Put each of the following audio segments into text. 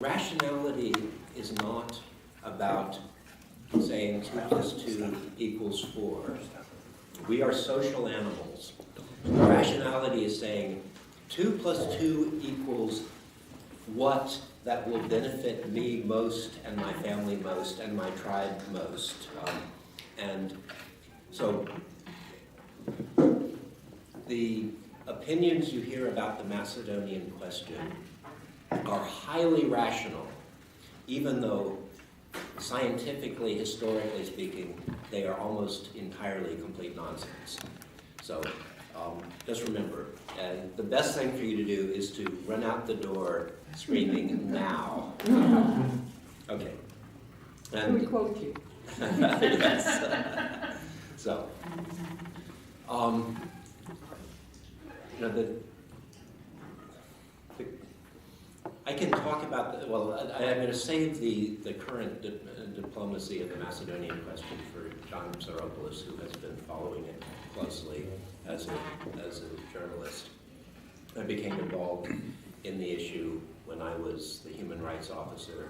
Rationality is not about saying 2 plus 2 equals 4. We are social animals. Rationality is saying 2 plus 2 equals what that will benefit me most and my family most and my tribe most. And so the opinions you hear about the Macedonian question are highly rational, even though scientifically, historically speaking, they are almost entirely complete nonsense. So just remember, the best thing for you to do is to run out the door screaming, "Now!" Okay. Can we quote you? Yes. So, I can talk about, I'm going to save the current diplomacy of the Macedonian question for John Psaropoulos, who has been following it closely as a journalist. I became involved in the issue when I was the human rights officer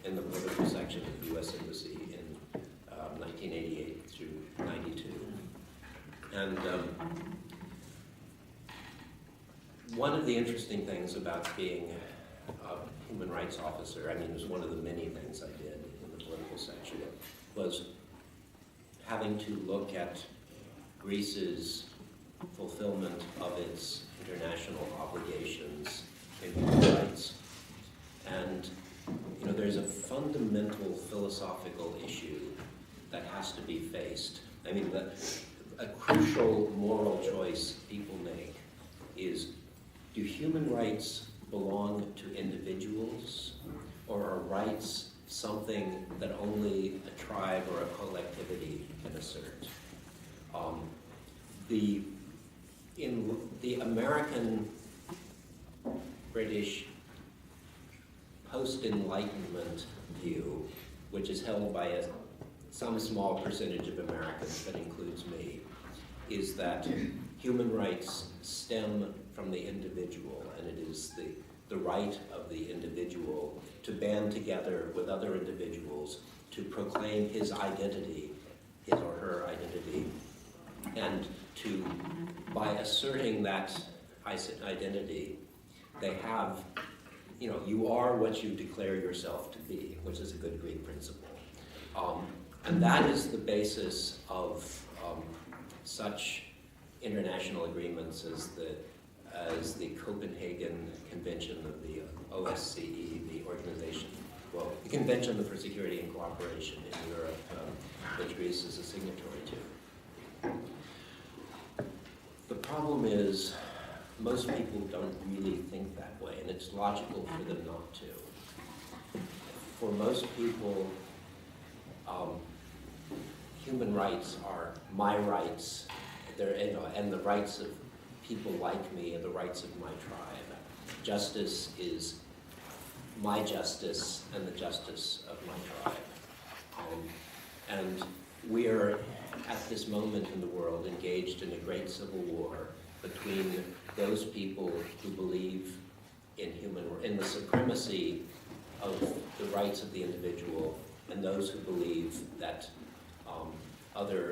in the political section of the U.S. Embassy in 1988 through 92. And one of the interesting things about being a human rights officer, it was one of the many things I did in the political section, was having to look at Greece's fulfillment of its international obligations in human rights. And there's a fundamental philosophical issue that has to be faced. A crucial moral choice people make is, do human rights belong to individuals, or are rights something that only a tribe or a collectivity can assert? In the American British post-Enlightenment view, which is held by some small percentage of Americans, but includes me, is that human rights stem from the individual, and it is the right of the individual to band together with other individuals to proclaim his identity, his or her identity, and to, by asserting that identity, they have, you are what you declare yourself to be, which is a good Greek principle. And that is the basis of such international agreements as the Copenhagen Convention of the OSCE, the Convention for Security and Cooperation in Europe, which Greece is a signatory to. The problem is, most people don't really think that way, and it's logical for them not to. For most people, human rights are my rights, and the rights of people like me and the rights of my tribe. Justice is my justice and the justice of my tribe. And we are, at this moment in the world, engaged in a great civil war between those people who believe in the supremacy of the rights of the individual and those who believe that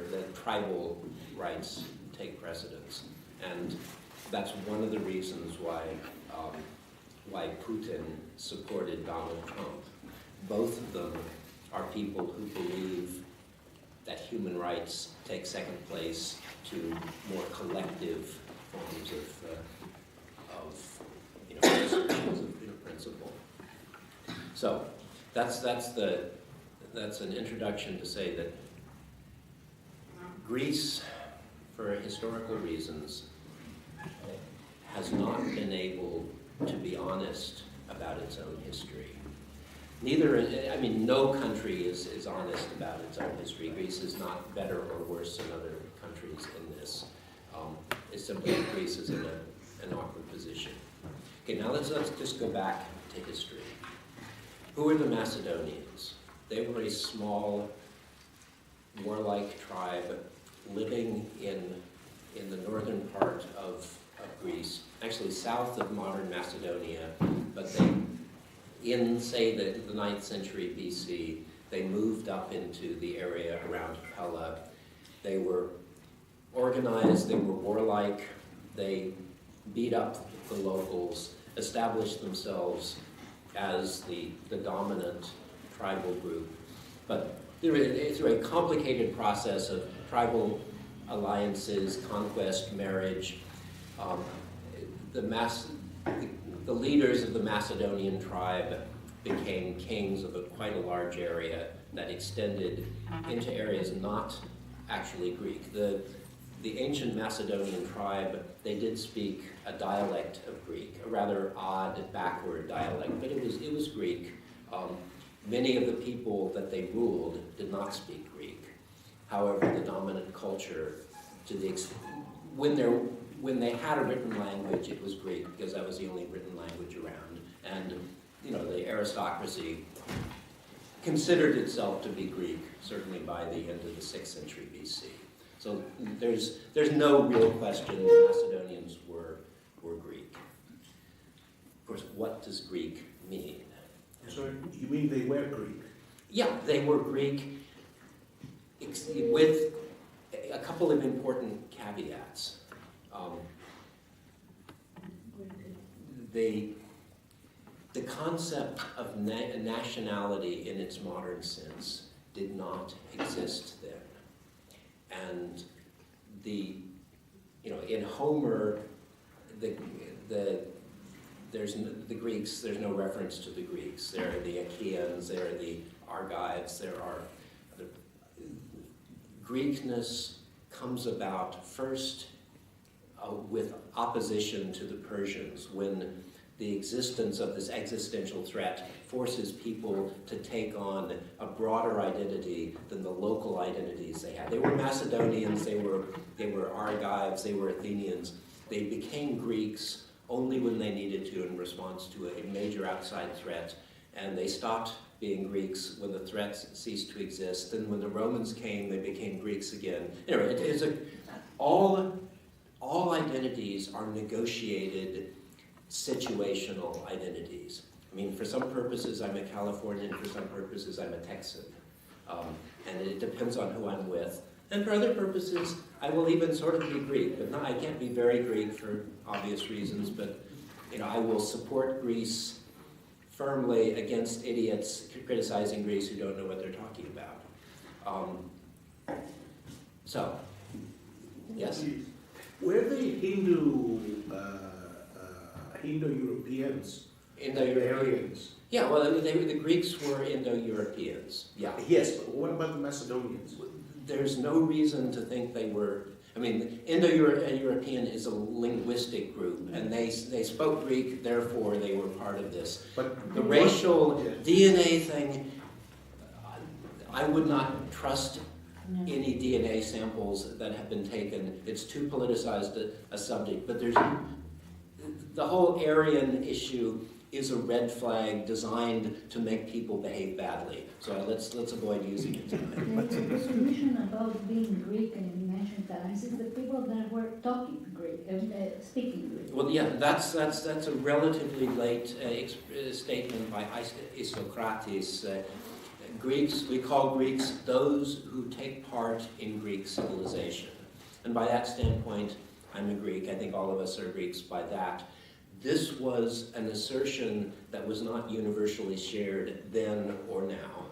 that tribal rights take precedence. And that's one of the reasons why Putin supported Donald Trump. Both of them are people who believe that human rights take second place to more collective forms of principle. So that's an introduction to say that Greece, for historical reasons, has not been able to be honest about its own history. No country is honest about its own history. Greece is not better or worse than other countries in this. It's simply that Greece is in an awkward position. Okay, now let's just go back to history. Who are the Macedonians? They were a small, warlike tribe living in the northern part of Greece, actually south of modern Macedonia, but in, say, the 9th century BC, they moved up into the area around Pella. They were organized, they were warlike, they beat up the locals, established themselves as the dominant tribal group. But through a complicated process of tribal alliances, conquest, marriage, the leaders of the Macedonian tribe became kings of quite a large area that extended into areas not actually Greek. The ancient Macedonian tribe, they did speak a dialect of Greek, a rather odd, backward dialect, but it was Greek. Many of the people that they ruled did not speak Greek. However, the dominant culture, when they had a written language, it was Greek, because that was the only written language around. And the aristocracy considered itself to be Greek, certainly by the end of the 6th century BC. So there's no real question the Macedonians were Greek. Of course, what does Greek mean? So you mean they were Greek? Yeah, they were Greek with a couple of important caveats. The concept of nationality in its modern sense did not exist then. And in Homer, there's the Greeks, there's no reference to the Greeks. There are the Achaeans, there are the Argives, there are Greekness comes about first with opposition to the Persians, when the existence of this existential threat forces people to take on a broader identity than the local identities they had. They were Macedonians, they were Argives, they were Athenians. They became Greeks only when they needed to in response to a major outside threat, and they stopped being Greeks when the threat ceased to exist. And when the Romans came, they became Greeks again. Anyway, all identities are negotiated situational identities. I mean, for some purposes, I'm a Californian, for some purposes, I'm a Texan. And it depends on who I'm with. And for other purposes, I will even sort of be Greek, but I can't be very Greek for obvious reasons, but I will support Greece firmly against idiots criticizing Greece who don't know what they're talking about. Yes? Were they Indo-Europeans? Indo-Europeans. Yeah, well, the Greeks were Indo-Europeans. Yeah. Yes, but what about the Macedonians? There's no reason to think they were. I mean, Indo-European is a linguistic group, and they spoke Greek, therefore they were part of this. But the racial DNA thing, I would not trust any DNA samples that have been taken. It's too politicized a subject, but the whole Aryan issue is a red flag designed to make people behave badly. So let's avoid using it tonight. There is a distinction about being Greek, and you mentioned that. This is the people that were talking Greek, speaking Greek. Well, yeah, that's a relatively late statement by Isocrates. Greeks, we call Greeks those who take part in Greek civilization. And by that standpoint, I'm a Greek. I think all of us are Greeks by that. This was an assertion that was not universally shared then or now.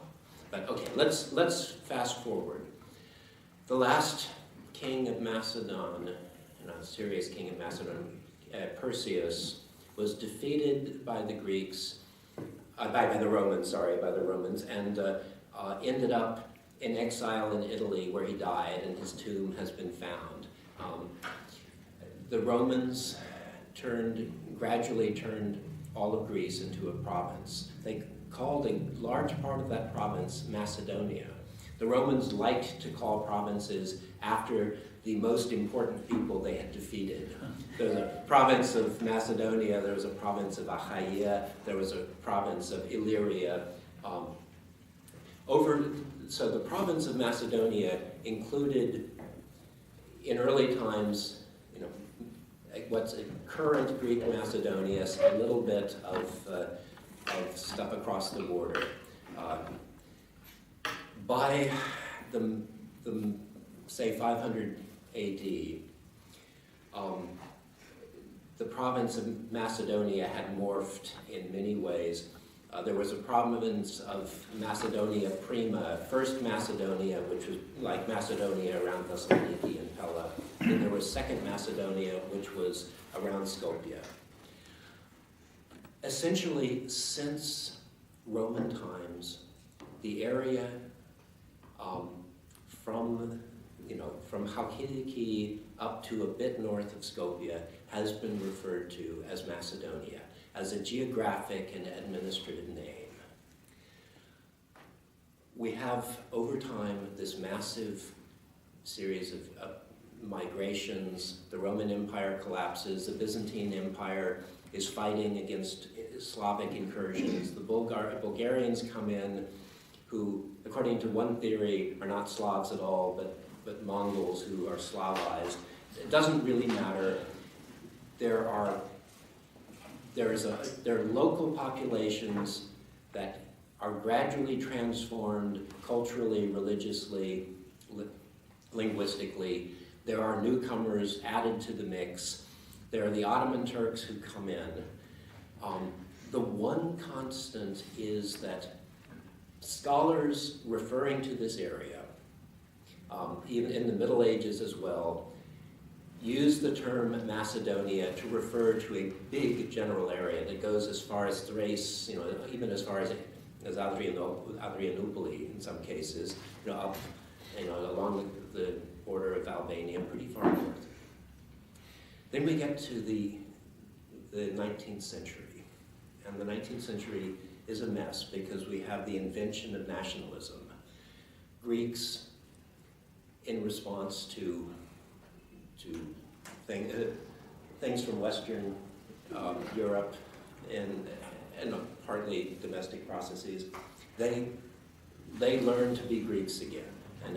But okay, let's fast forward. The last king of Macedon, a serious king of Macedon, Perseus, was defeated by the Greeks, by the Romans, and ended up in exile in Italy, where he died, and his tomb has been found. The Romans gradually turned all of Greece into a province. They called a large part of that province Macedonia. The Romans liked to call provinces after the most important people they had defeated. There was a province of Macedonia, there was a province of Achaia, there was a province of Illyria. So the province of Macedonia included, in early times, what's current Greek Macedonia, a little bit of of stuff across the border. By the say 500 AD, the province of Macedonia had morphed in many ways. There was a province of Macedonia Prima, first Macedonia, which was like Macedonia around Thessaloniki and Pella. Then there was second Macedonia, which was around Skopje. Essentially, since Roman times, the area from Halkidiki up to a bit north of Skopje has been referred to as Macedonia, as a geographic and administrative name. We have, over time, this massive series of migrations. The Roman Empire collapses, the Byzantine Empire is fighting against Slavic incursions. The Bulgarians come in, who, according to one theory, are not Slavs at all, but Mongols who are Slavized. It doesn't really matter. There are local populations that are gradually transformed culturally, religiously, linguistically. There are newcomers added to the mix. There are the Ottoman Turks who come in. The one constant is that scholars referring to this area, even in the Middle Ages as well, use the term Macedonia to refer to a big general area that goes as far as Thrace, even as far as Adrianople in some cases, up, along the border of Albania, pretty far north. Then we get to the 19th century, and the 19th century is a mess because we have the invention of nationalism. Greeks, in response to things from Western Europe and partly domestic processes, they learn to be Greeks again. And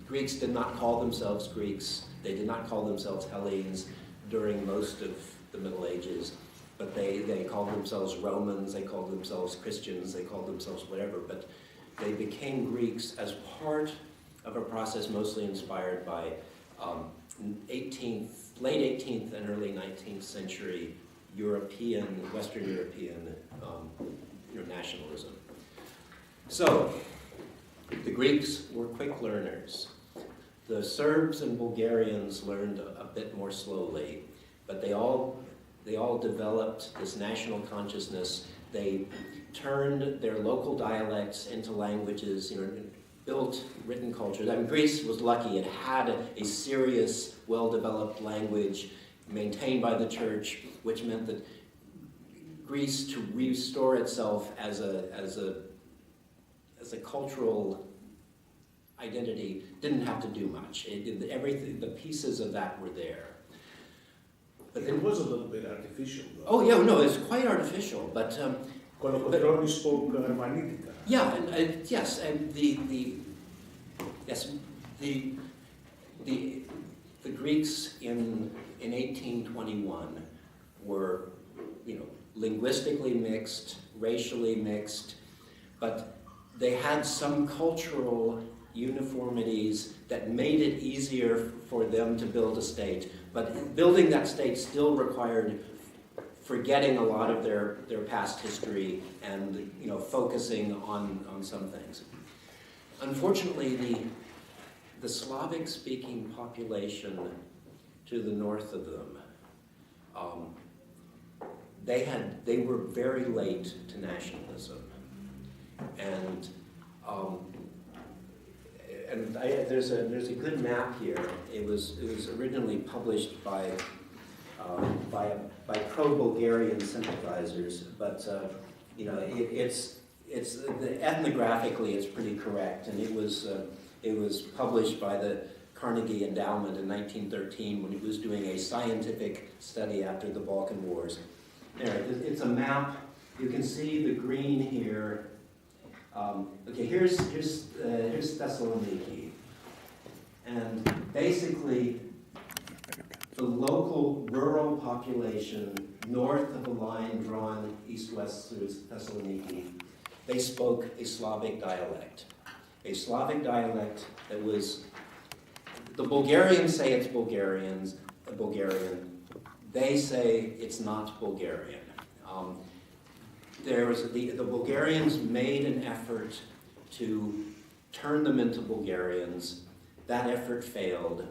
Greeks did not call themselves Greeks. They did not call themselves Hellenes during most of the Middle Ages, but they called themselves Romans, they called themselves Christians, they called themselves whatever, but they became Greeks as part of a process mostly inspired by late 18th and early 19th century Western European nationalism. So, the Greeks were quick learners. The Serbs and Bulgarians learned a bit more slowly, but they all developed this national consciousness. They turned their local dialects into languages, built written cultures. Greece was lucky. It had a serious, well-developed language maintained by the church, which meant that Greece, to restore itself as a cultural identity, didn't have to do much. Everything, the pieces of that were there. But it was a little bit artificial, though. Oh yeah, no, it's quite artificial, but Kolokotroni spoke Armanitica. Yeah, and yes, and the Greeks in 1821 were, linguistically mixed, racially mixed, but they had some cultural uniformities that made it easier for them to build a state. But building that state still required forgetting a lot of their past history and focusing on some things. Unfortunately, the Slavic-speaking population to the north of them, they were very late to nationalism, and there's a good map here. It was originally published by pro-Bulgarian sympathizers, but ethnographically it's pretty correct, and it was published by the Carnegie Endowment in 1913 when it was doing a scientific study after the Balkan Wars. There, it's a map. You can see the green here. Okay, here's Thessaloniki, and basically the local rural population north of a line drawn east-west through Thessaloniki, they spoke a Slavic dialect. A Slavic dialect that was, the Bulgarians say it's Bulgarian. They say it's not Bulgarian. The Bulgarians made an effort to turn them into Bulgarians. That effort failed,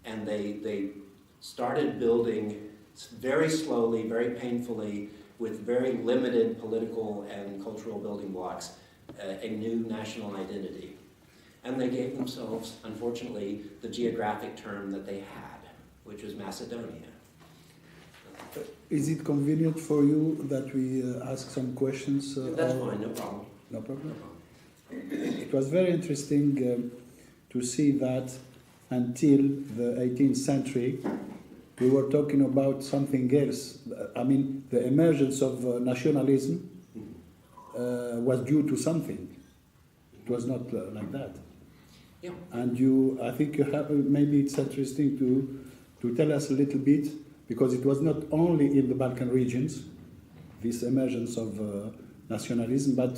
and they started building very slowly, very painfully, with very limited political and cultural building blocks, a new national identity. And they gave themselves, unfortunately, the geographic term that they had, which was Macedonia. Is it convenient for you that we ask some questions? That's fine, no problem. No problem. It was very interesting to see that until the 18th century, we were talking about something else. I mean, the emergence of nationalism was due to something. It was not like that. Yeah. And I think you have, maybe it's interesting to tell us a little bit, because it was not only in the Balkan regions, this emergence of nationalism, but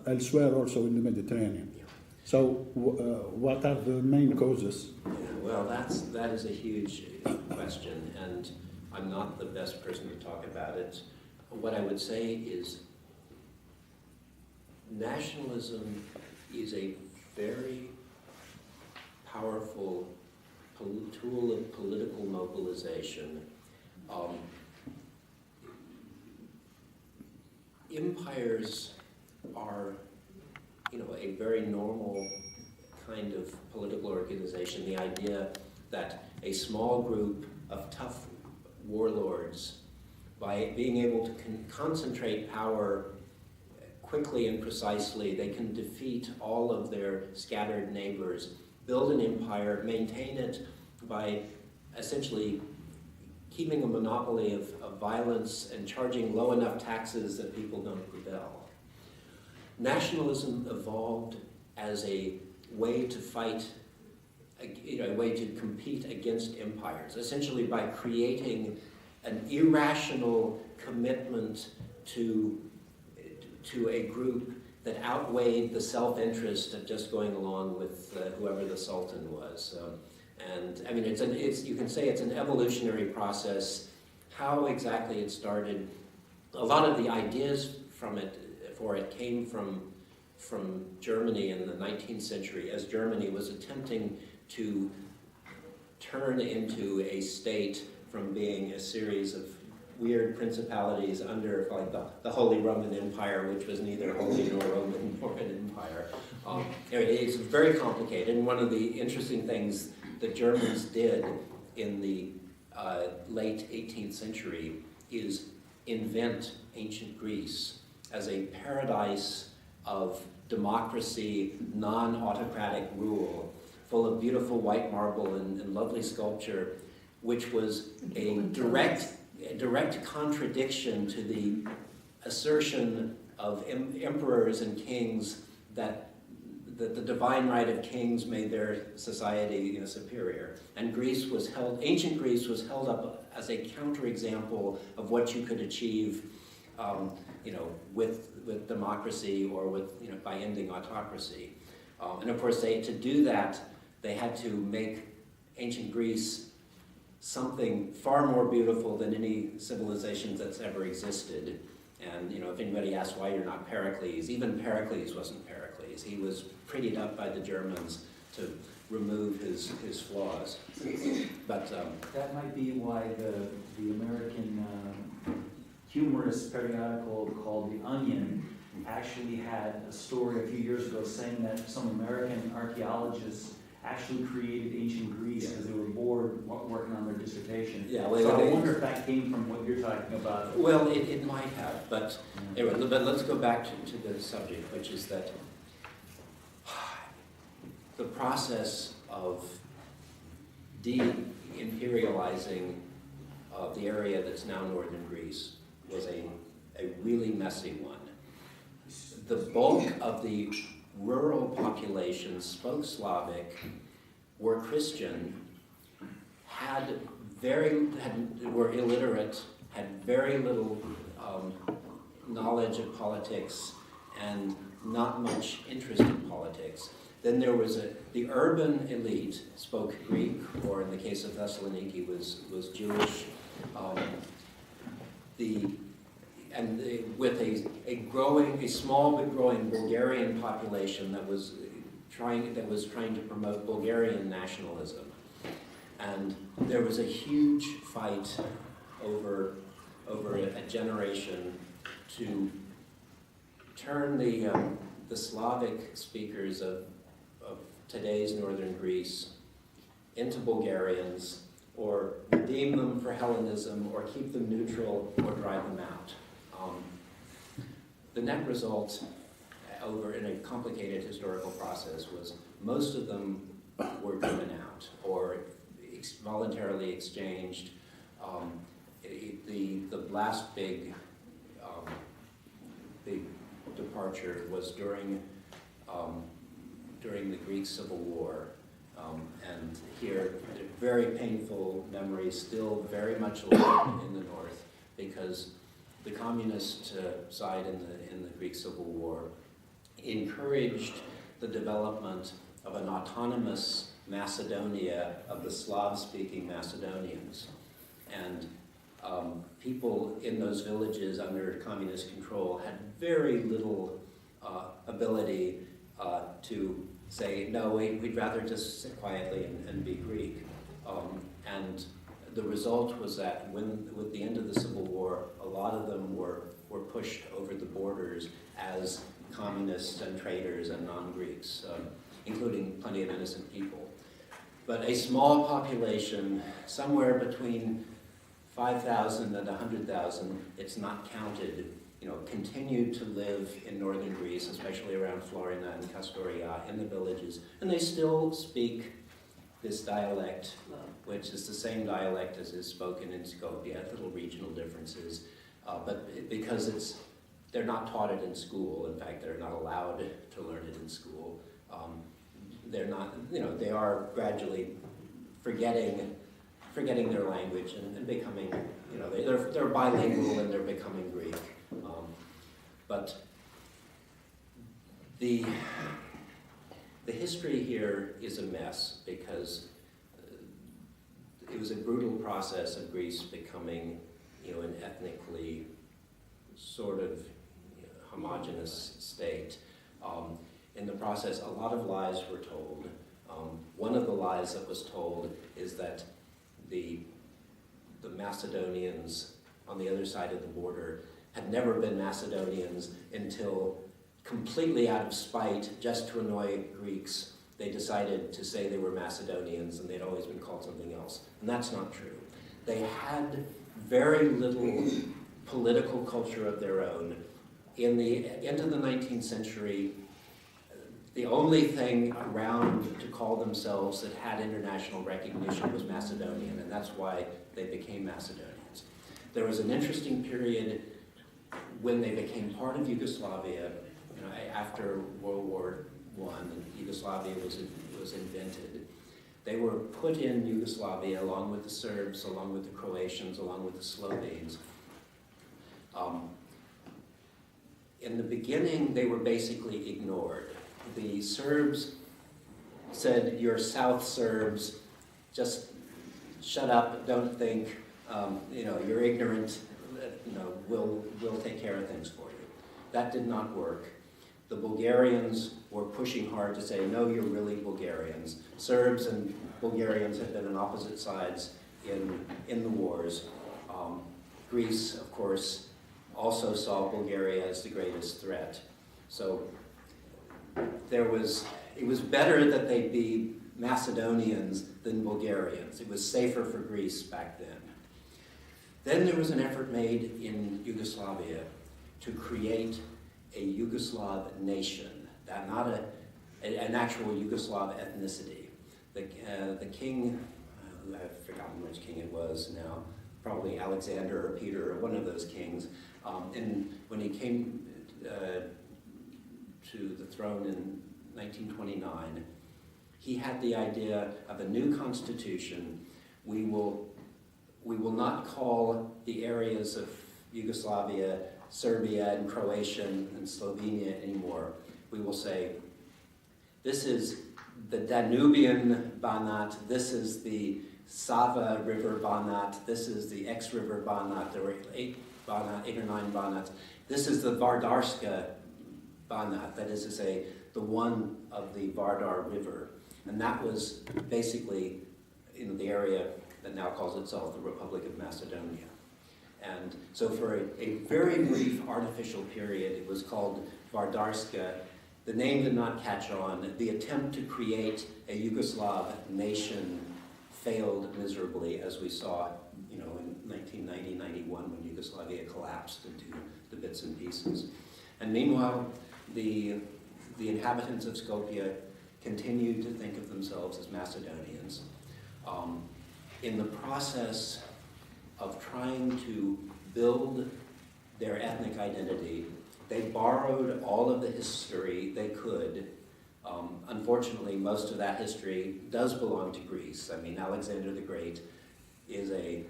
elsewhere also in the Mediterranean. So what are the main causes? Yeah, well, that is a huge question, and I'm not the best person to talk about it. What I would say is nationalism is a very powerful tool of political mobilization. Empires are, a very normal kind of political organization. The idea that a small group of tough warlords, by being able to concentrate power quickly and precisely, they can defeat all of their scattered neighbors, build an empire, maintain it by essentially keeping a monopoly of violence and charging low enough taxes that people don't rebel. Nationalism evolved as a way to fight, a way to compete against empires, essentially by creating an irrational commitment to a group that outweighed the self-interest of just going along with whoever the Sultan was. And I mean, you can say it's an evolutionary process. How exactly it started, a lot of the ideas for it came from Germany in the 19th century, as Germany was attempting to turn into a state from being a series of weird principalities under the Holy Roman Empire, which was neither holy nor Roman nor an empire. It's very complicated, and one of the interesting things the Germans did in the late 18th century is invent ancient Greece as a paradise of democracy, non-autocratic rule, full of beautiful white marble and lovely sculpture, which was a direct contradiction to the assertion of emperors and kings that the divine right of kings made their society superior. And ancient Greece was held up as a counterexample of what you could achieve with democracy or by ending autocracy. And of course, to do that, they had to make ancient Greece something far more beautiful than any civilization that's ever existed. And if anybody asks why you're not Pericles, even Pericles wasn't Pericles. He was prettied up by the Germans to remove his flaws. But that might be why the American humorous periodical called The Onion actually had a story a few years ago saying that some American archaeologists actually created ancient Greece because they were bored working on their dissertation. Yeah, so I wonder if that came from what you're talking about. Well, it might have, but anyway, but let's go back to the subject, which is that the process of de-imperializing the area that's now northern Greece was a really messy one. The bulk of the rural population spoke Slavic, were Christian, had were illiterate, had very little knowledge of politics, and not much interest in politics. Then there was the urban elite spoke Greek, or in the case of Thessaloniki was Jewish. With a small but growing Bulgarian population that was trying to promote Bulgarian nationalism. And there was a huge fight over a generation to turn the Slavic speakers of today's northern Greece into Bulgarians, or redeem them for Hellenism, or keep them neutral, or drive them out. The net result in a complicated historical process was most of them were driven out or voluntarily exchanged. The last big departure was during the Greek Civil War. And here, very painful memories still very much alive in the north, because the communist side in the Greek Civil War encouraged the development of an autonomous Macedonia of the Slav-speaking Macedonians. And people in those villages under communist control had very little ability to say, no, we'd rather just sit quietly and be Greek. And the result was that with the end of the Civil War, a lot of them were pushed over the borders as communists and traitors and non-Greeks, including plenty of innocent people. But a small population, somewhere between 5,000 and 100,000, it's not counted, continued to live in northern Greece, especially around Florina and Kastoria, in the villages, and they still speak this dialect, which is the same dialect as is spoken in Skopje, little regional differences, but because they're not taught it in school. In fact, they're not allowed to learn it in school. They're not, they are gradually forgetting their language and becoming, they're bilingual and they're becoming Greek. But the history here is a mess, because it was a brutal process of Greece becoming, an ethnically sort of homogenous state. In the process, a lot of lies were told. One of the lies that was told is that the Macedonians on the other side of the border had never been Macedonians until, completely out of spite, just to annoy Greeks, they decided to say they were Macedonians and they'd always been called something else. And that's not true. They had very little political culture of their own. In the end of the 19th century, the only thing around to call themselves that had international recognition was Macedonian, and that's why they became Macedonians. There was an interesting period when they became part of Yugoslavia, after World War I, and Yugoslavia was invented. They were put in Yugoslavia along with the Serbs, along with the Croatians, along with the Slovenes. In the beginning, they were basically ignored. The Serbs said, "You're South Serbs, just shut up, don't think, you're ignorant, we'll take care of things for you." That did not work. The Bulgarians were pushing hard to say, no, you're really Bulgarians. Serbs and Bulgarians had been on opposite sides in the wars. Greece, of course, also saw Bulgaria as the greatest threat. So it was better that they be Macedonians than Bulgarians. It was safer for Greece back then. Then there was an effort made in Yugoslavia to create a Yugoslav nation, not an actual Yugoslav ethnicity. The king, I've forgotten which king it was now, probably Alexander or Peter or one of those kings, and when he came to the throne in 1929, he had the idea of a new constitution. We will we will not call the areas of Yugoslavia, Serbia, and Croatian, and Slovenia anymore. We will say, this is the Danubian Banat, this is the Sava River Banat, this is the X River Banat, there were 8 or 9 Banats. This is the Vardarska Banat, that is to say, the one of the Vardar River. And that was basically in the area that now calls itself the Republic of Macedonia. And so for a very brief artificial period, it was called Vardarska. The name did not catch on. The attempt to create a Yugoslav nation failed miserably, as we saw, in 1990-91 when Yugoslavia collapsed into the bits and pieces. And meanwhile, the inhabitants of Skopje continued to think of themselves as Macedonians. In the process of trying to build their ethnic identity, they borrowed all of the history they could. Unfortunately, most of that history does belong to Greece. I mean, Alexander the Great is a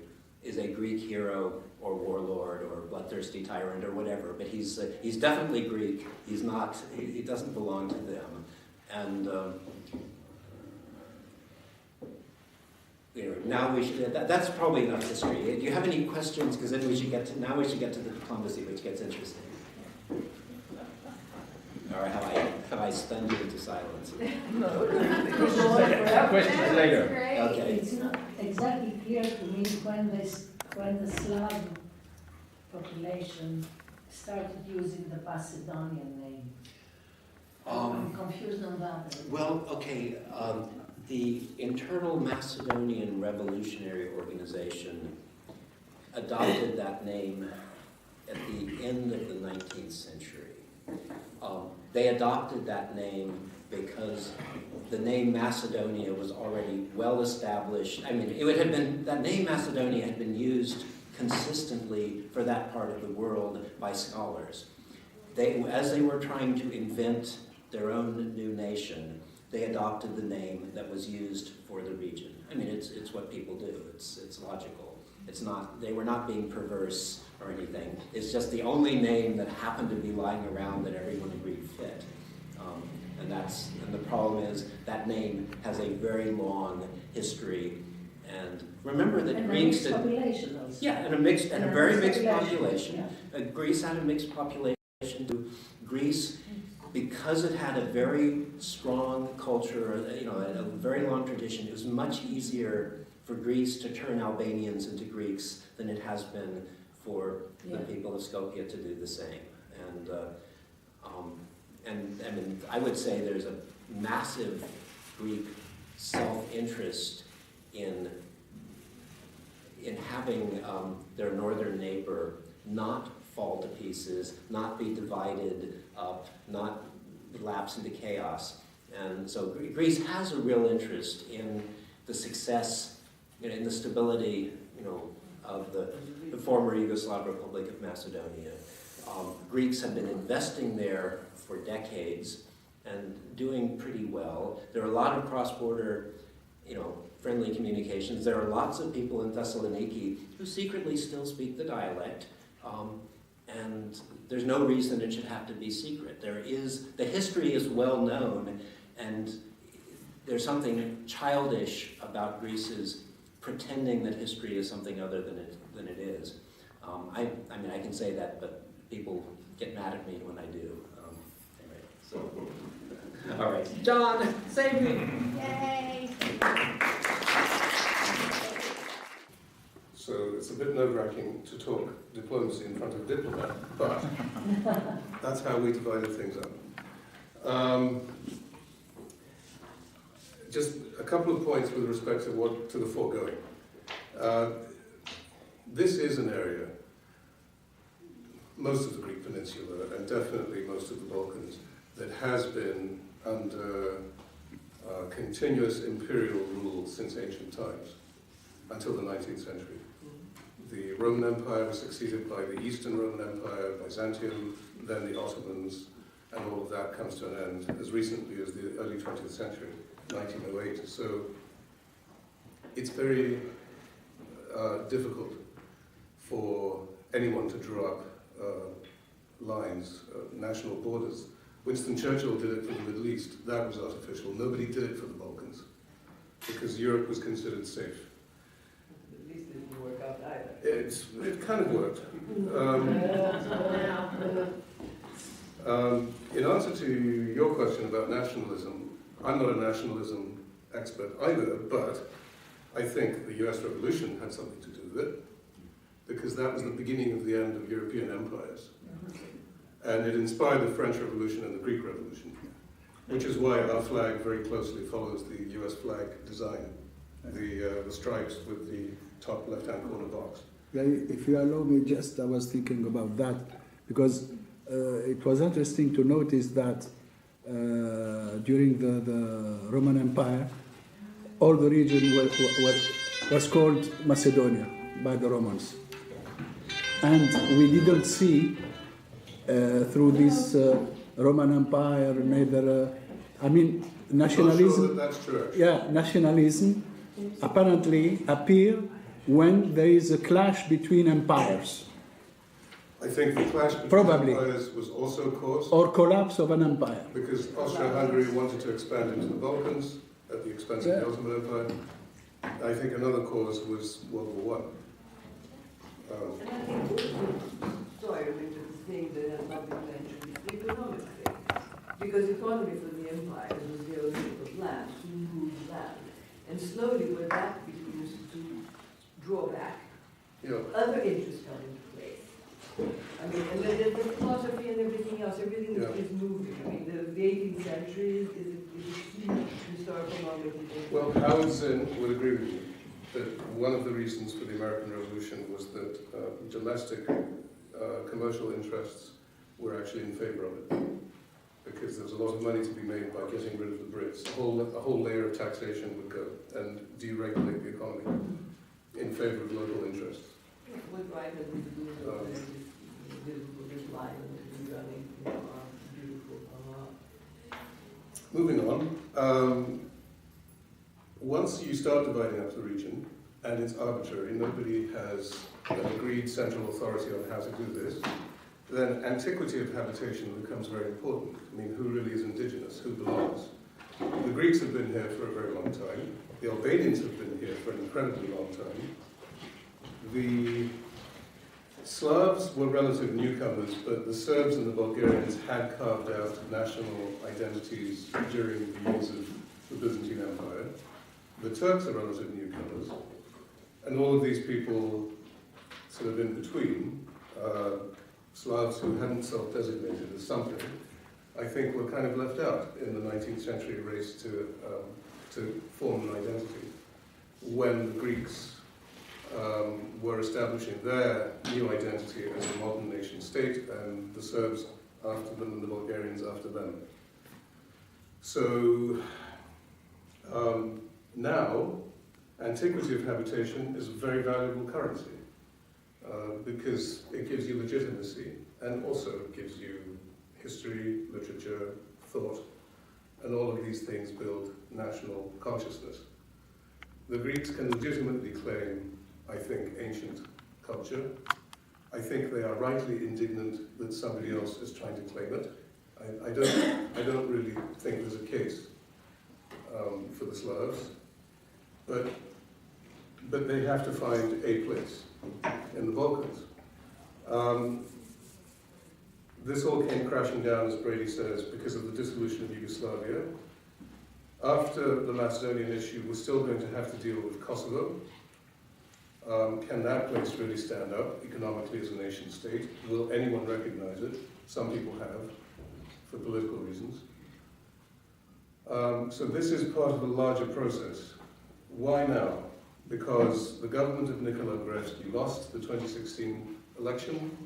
Greek hero or warlord or bloodthirsty tyrant or whatever, but he's definitely Greek. He's not. He doesn't belong to them. And now we should. That's probably enough history. Do you have any questions? Because then we should get to the diplomacy, which gets interesting. Or have I stunned you into silence? Questions later. Okay. It's not exactly clear to me when the Slav population started using the Macedonian name. I'm confused on that. Well, okay. The Internal Macedonian Revolutionary Organization adopted that name at the end of the 19th century. They adopted that name because the name Macedonia was already well established. I mean, that name Macedonia had been used consistently for that part of the world by scholars. As they were trying to invent their own new nation, they adopted the name that was used for the region. I mean, it's what people do. It's logical. They were not being perverse or anything. It's just the only name that happened to be lying around that everyone agreed fit. And the problem is that name has a very long history. And remember that Greeks did. Population also. Yeah, and a very mixed population. Yeah. Greece had a mixed population too. Greece, because it had a very strong culture, a very long tradition, it was much easier for Greece to turn Albanians into Greeks than it has been for the people of Skopje to do the same. And I mean, I would say there's a massive Greek self-interest in having their northern neighbor not fall to pieces, not be divided up, not lapse into chaos. And so Greece has a real interest in the success, in the stability, of the former Yugoslav Republic of Macedonia. Greeks have been investing there for decades and doing pretty well. There are a lot of cross-border, friendly communications. There are lots of people in Thessaloniki who secretly still speak the dialect, and there's no reason it should have to be secret. The history is well known, and there's something childish about Greece's pretending that history is something other than it is. I mean, I can say that, but people get mad at me when I do. Anyway, so, all right. John, save me! Yay! So it's a bit nerve-wracking to talk diplomacy in front of a diplomat, but that's how we divided things up. Just a couple of points with respect to the foregoing. This is an area, most of the Greek Peninsula, and definitely most of the Balkans, that has been under continuous imperial rule since ancient times, until the 19th century. The Roman Empire was succeeded by the Eastern Roman Empire, Byzantium, then the Ottomans, and all of that comes to an end as recently as the early 20th century, 1908. So it's very difficult for anyone to draw up lines, national borders. Winston Churchill did it for the Middle East. That was artificial. Nobody did it for the Balkans because Europe was considered safe. At least it didn't work out either. It kind of worked. In answer to your question about nationalism, I'm not a nationalism expert either, but I think the US Revolution had something to do with it, because that was the beginning of the end of European empires. And it inspired the French Revolution and the Greek Revolution, which is why our flag very closely follows the US flag design, the stripes with the top left-hand corner box. Yeah, if you allow me, just I was thinking about that, because it was interesting to notice that during the Roman Empire, all the region was called Macedonia by the Romans. And we didn't see through this Roman Empire neither, nationalism. I'm not sure that's true, actually. Yeah, nationalism apparently appear when there is a clash between empires. I think the clash between Probably. empires was also caused Or collapse of an empire. because Austria-Hungary wanted to expand into the Balkans at the expense of the Ottoman Empire. I think another cause was World War I. And I think also, sorry, Richard, the thing that has not been mentioned is the economic thing. Because economy for the empire was the ownership of land, who ruled land. And slowly, when that begins to draw back, other interests come into place. And then the philosophy and everything else, everything is moving. The 18th century is a huge historical moment. Well, Howard Zinn would agree with you that one of the reasons for the American Revolution was that domestic commercial interests were actually in favor of it, because there was a lot of money to be made by getting rid of the Brits. A whole layer of taxation would go and deregulate the economy in favor of local interests. What right has it to do with this line and running beautiful? Moving on, once you start dividing up the region, and it's arbitrary, nobody has an agreed central authority on how to do this, then antiquity of habitation becomes very important. Who really is indigenous? Who belongs? The Greeks have been here for a very long time. The Albanians have been here for an incredibly long time. The Slavs were relative newcomers, but the Serbs and the Bulgarians had carved out national identities during the years of the Byzantine Empire. The Turks are relative newcomers, and all of these people sort of in between, Slavs who hadn't self-designated as something, I think were kind of left out in the 19th century race to form an identity. When the Greeks were establishing their new identity as a modern nation state, and the Serbs after them and the Bulgarians after them. So now, antiquity of habitation is a very valuable currency because it gives you legitimacy and also gives you history, literature, thought, and all of these things build national consciousness. The Greeks can legitimately claim, I think, ancient culture. I think they are rightly indignant that somebody else is trying to claim it. I don't really think there's a case for the Slavs, but they have to find a place in the Balkans. This all came crashing down, as Brady says, because of the dissolution of Yugoslavia. After the Macedonian issue, we're still going to have to deal with Kosovo. Can that place really stand up economically as a nation state? Will anyone recognize it? Some people have, for political reasons. So this is part of a larger process. Why now? Because the government of Nicola Gruevski lost the 2016 election.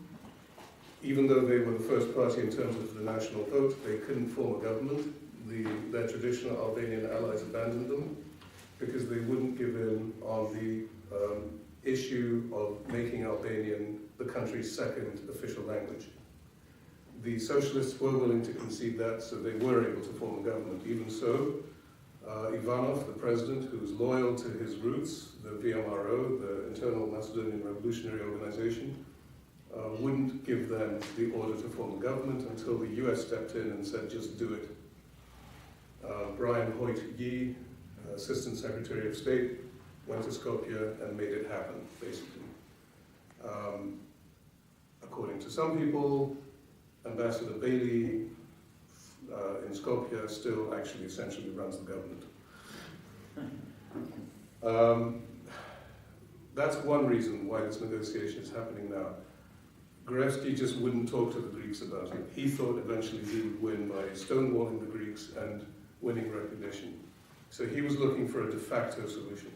Even though they were the first party in terms of the national vote, they couldn't form a government. Their traditional Albanian allies abandoned them because they wouldn't give in on the issue of making Albanian the country's second official language. The socialists were willing to concede that, so they were able to form a government. Even so, Ivanov, the president, who was loyal to his roots, the VMRO, the Internal Macedonian Revolutionary Organization, wouldn't give them the order to form a government until the US stepped in and said, just do it. Brian Hoyt-Yee, Assistant Secretary of State, went to Skopje and made it happen, basically. According to some people, Ambassador Bailey in Skopje still actually essentially runs the government. That's one reason why this negotiation is happening now. Gruevski just wouldn't talk to the Greeks about it. He thought eventually he would win by stonewalling the Greeks and winning recognition. So he was looking for a de facto solution.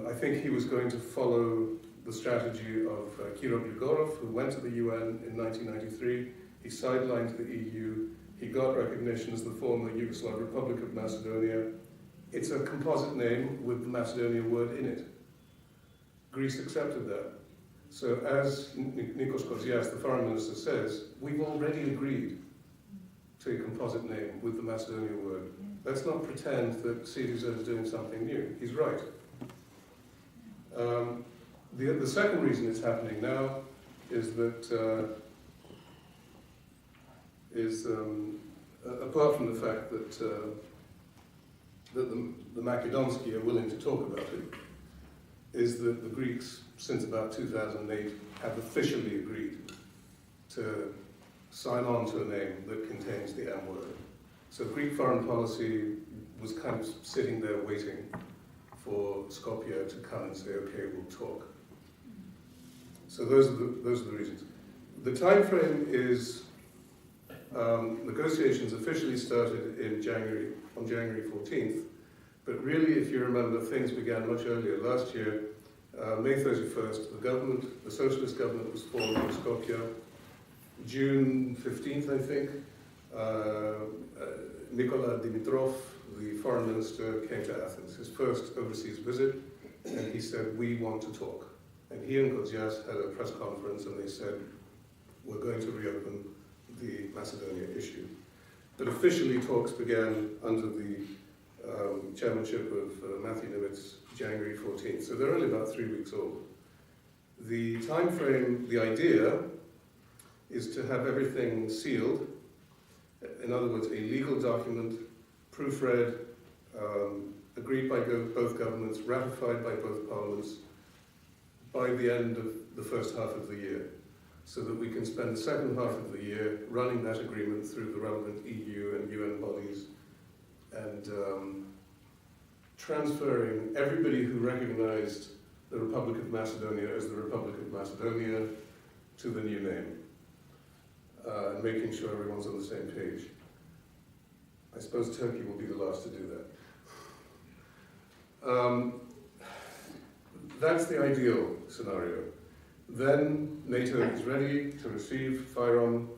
I think he was going to follow the strategy of Kiro Grigorov, who went to the UN in 1993. He sidelined the EU. He got recognition as the former Yugoslav Republic of Macedonia. It's a composite name with the Macedonian word in it. Greece accepted that. So as Nikos Kouzias, the foreign minister, says, we've already agreed to a composite name with the Macedonian word. Let's not pretend that Syriza is doing something new. He's right. The second reason it's happening now is that apart from the fact that the Makedonski are willing to talk about it, is that the Greeks, since about 2008, have officially agreed to sign on to a name that contains the M word. So Greek foreign policy was kind of sitting there waiting for Skopje to come and say, okay, we'll talk. So those are the reasons. The time frame is negotiations officially started on January 14th, but really, if you remember, things began much earlier. Last year, May 31st, the socialist government was formed in Skopje. June 15th, I think, Nikola Dimitrov, the foreign minister, came to Athens, his first overseas visit, and he said, we want to talk. And he and Kouzias had a press conference, and they said, we're going to reopen the Macedonia issue. But officially, talks began under the chairmanship of Matthew Nimitz, January 14th. So they're only about 3 weeks old. The time frame, the idea, is to have everything sealed. In other words, a legal document, proofread, agreed by both governments, ratified by both parliaments, by the end of the first half of the year, so that we can spend the second half of the year running that agreement through the relevant EU and UN bodies and transferring everybody who recognized the Republic of Macedonia as the Republic of Macedonia to the new name, and making sure everyone's on the same page. I suppose Turkey will be the last to do that. That's the ideal scenario. Then NATO is ready to receive FYROM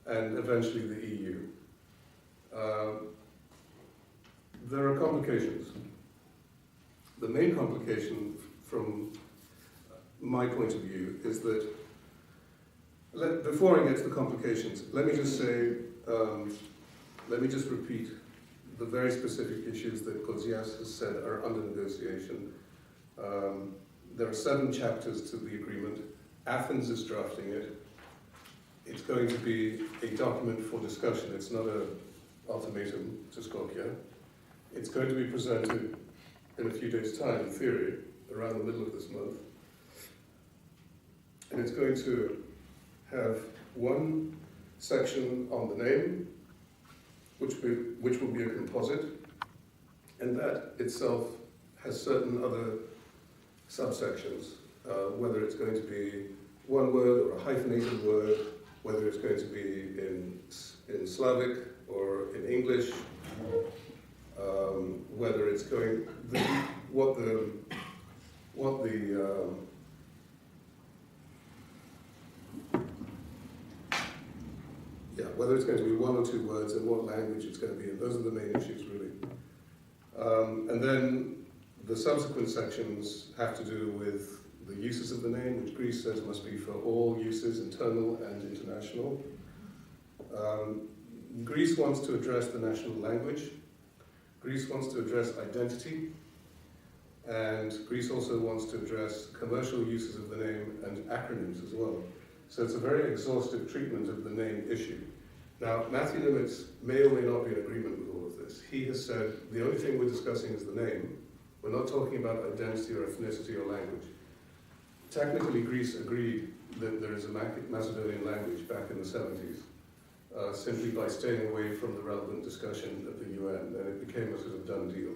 and eventually the EU. There are complications. The main complication from my point of view is that, before I get to the complications, let me just say, let me just repeat the very specific issues that Kouzias has said are under negotiation. There are 7 chapters to the agreement. Athens is drafting it. It's going to be a document for discussion. It's not an ultimatum to Skopje. It's going to be presented in a few days' time, in theory, around the middle of this month. And it's going to have one section on the name, which will be a composite, and that itself has certain other subsections, whether it's going to be one word or a hyphenated word, whether it's going to be in Slavic or in English, whether it's going whether it's going to be 1 or 2 words and what language it's going to be in. Those are the main issues, really. And then the subsequent sections have to do with the uses of the name, which Greece says must be for all uses, internal and international. Greece wants to address the national language. Greece wants to address identity, and Greece also wants to address commercial uses of the name and acronyms as well. So it's a very exhaustive treatment of the name issue. Now, Matthew Nimitz may or may not be in agreement with all of this. He has said the only thing we're discussing is the name. We're not talking about identity or ethnicity or language. Technically, Greece agreed that there is a Macedonian language back in the 70s, simply by staying away from the relevant discussion at the UN, and it became a sort of done deal.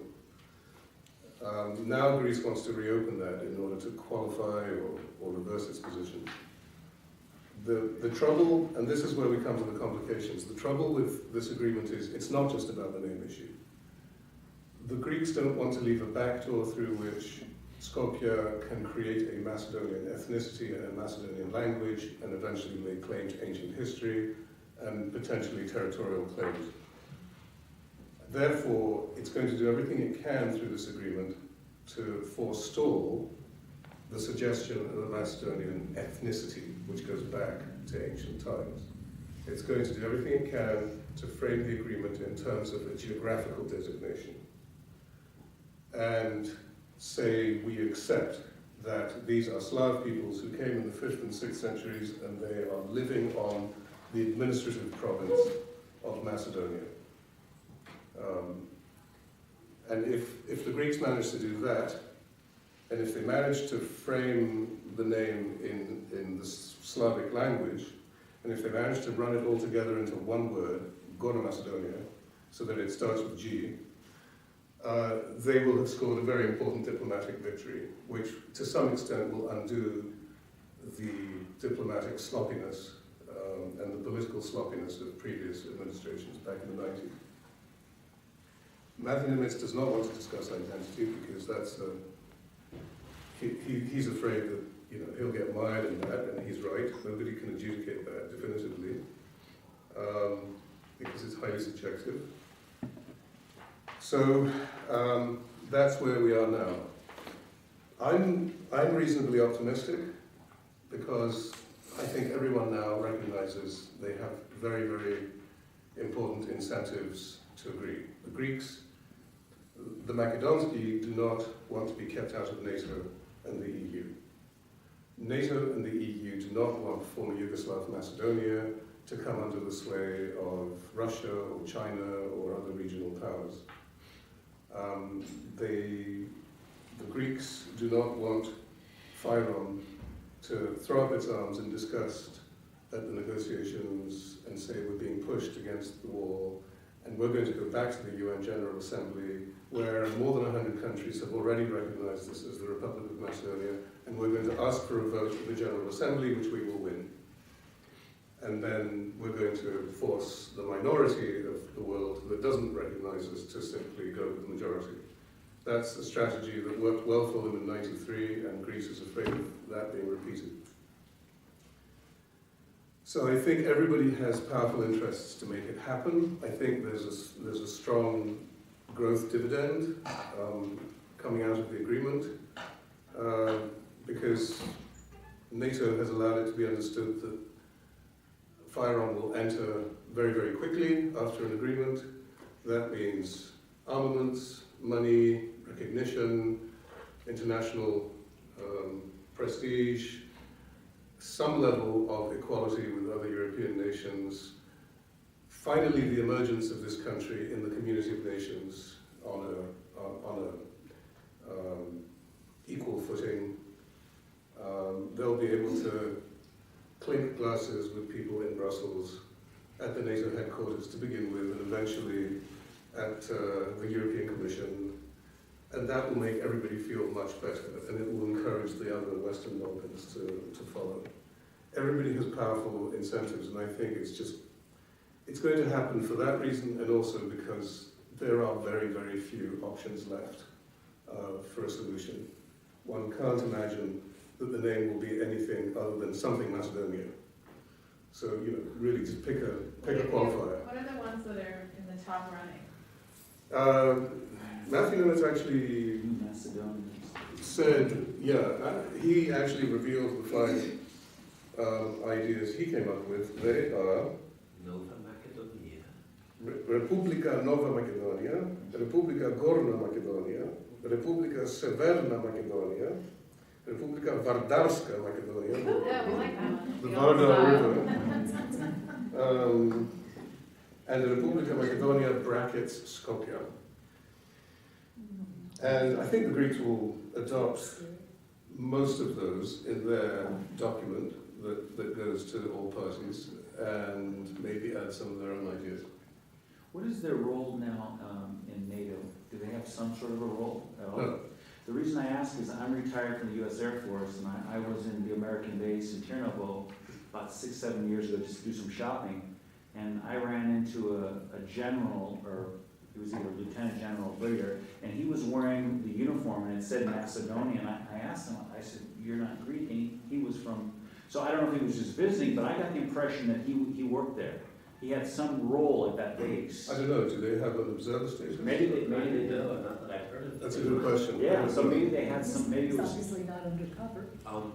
Now Greece wants to reopen that in order to qualify or reverse its position. The trouble, and this is where we come to the complications, the trouble with this agreement is it's not just about the name issue. The Greeks don't want to leave a backdoor through which Skopje can create a Macedonian ethnicity and a Macedonian language and eventually lay claim to ancient history and potentially territorial claims. Therefore, it's going to do everything it can through this agreement to forestall the suggestion of a Macedonian ethnicity, which goes back to ancient times. It's going to do everything it can to frame the agreement in terms of a geographical designation and say we accept that these are Slav peoples who came in the 5th and 6th centuries and they are living on the administrative province of Macedonia. And if the Greeks manage to do that, and if they manage to frame the name in the Slavic language, and if they manage to run it all together into one word, Gorna Macedonia, so that it starts with G, they will have scored a very important diplomatic victory, which to some extent will undo the diplomatic sloppiness and the political sloppiness of previous administrations back in the 90s. Matthew Nimitz does not want to discuss identity because that's he's afraid that he'll get mired in that, and he's right. Nobody can adjudicate that definitively because it's highly subjective. So that's where we are now. I'm reasonably optimistic because I think everyone now recognizes they have very, very important incentives to agree. The Greeks, the Makedonski do not want to be kept out of NATO and the EU. NATO and the EU do not want former Yugoslav Macedonia to come under the sway of Russia or China or other regional powers. The Greeks do not want Fyrom to throw up its arms in disgust at the negotiations and say we're being pushed against the wall and we're going to go back to the UN General Assembly where more than 100 countries have already recognized this as the Republic of Macedonia, and we're going to ask for a vote at the General Assembly, which we will win. And then we're going to force the minority of the world that doesn't recognize us to simply go with the majority. That's a strategy that worked well for them in '93, and Greece is afraid of that being repeated. So I think everybody has powerful interests to make it happen. I think there's a strong growth dividend coming out of the agreement because NATO has allowed it to be understood that Fyrom will enter very, very quickly after an agreement. That means armaments, money, recognition, international prestige, some level of equality with other European nations, finally the emergence of this country in the community of nations on a equal footing. They'll be able to clink glasses with people in Brussels at the NATO headquarters to begin with, and eventually at the European Commission, and that will make everybody feel much better, and it will encourage the other Western Balkans to follow. Everybody has powerful incentives, and I think it's going to happen for that reason, and also because there are very, very few options left for a solution. One can't imagine that the name will be anything other than something Macedonia. So, really just pick a qualifier. What are the ones that are in the top running? Matthew Nimitz actually said, he actually revealed the 5 ideas he came up with. They are Nova Macedonia. Republika Nova Macedonia, Republika Gorna Macedonia, Republika Severna Macedonia, Republika Vardarska Macedonia, Yeah, we like that one. the The old Vardar style. River, and Republika Macedonia brackets Skopje. And I think the Greeks will adopt most of those in their document that goes to all parties, and maybe add some of their own ideas. What is their role now in NATO? Do they have some sort of a role at all? No. The reason I ask is I'm retired from the U.S. Air Force, and I was in the American base in Chernobyl about 6-7 years ago just to do some shopping, and I ran into a general, or he was either lieutenant general or brigadier, and he was wearing the uniform and it said Macedonia, and I asked him, I said, "You're not Greek?" And he was from, so I don't know if he was just visiting, but I got the impression that he worked there. He had some role at that base. I don't know, do they have an observer station? Maybe they No, do. not that I've heard of. That's a good question. Yeah, so maybe they had some, maybe it It's was, obviously not undercover.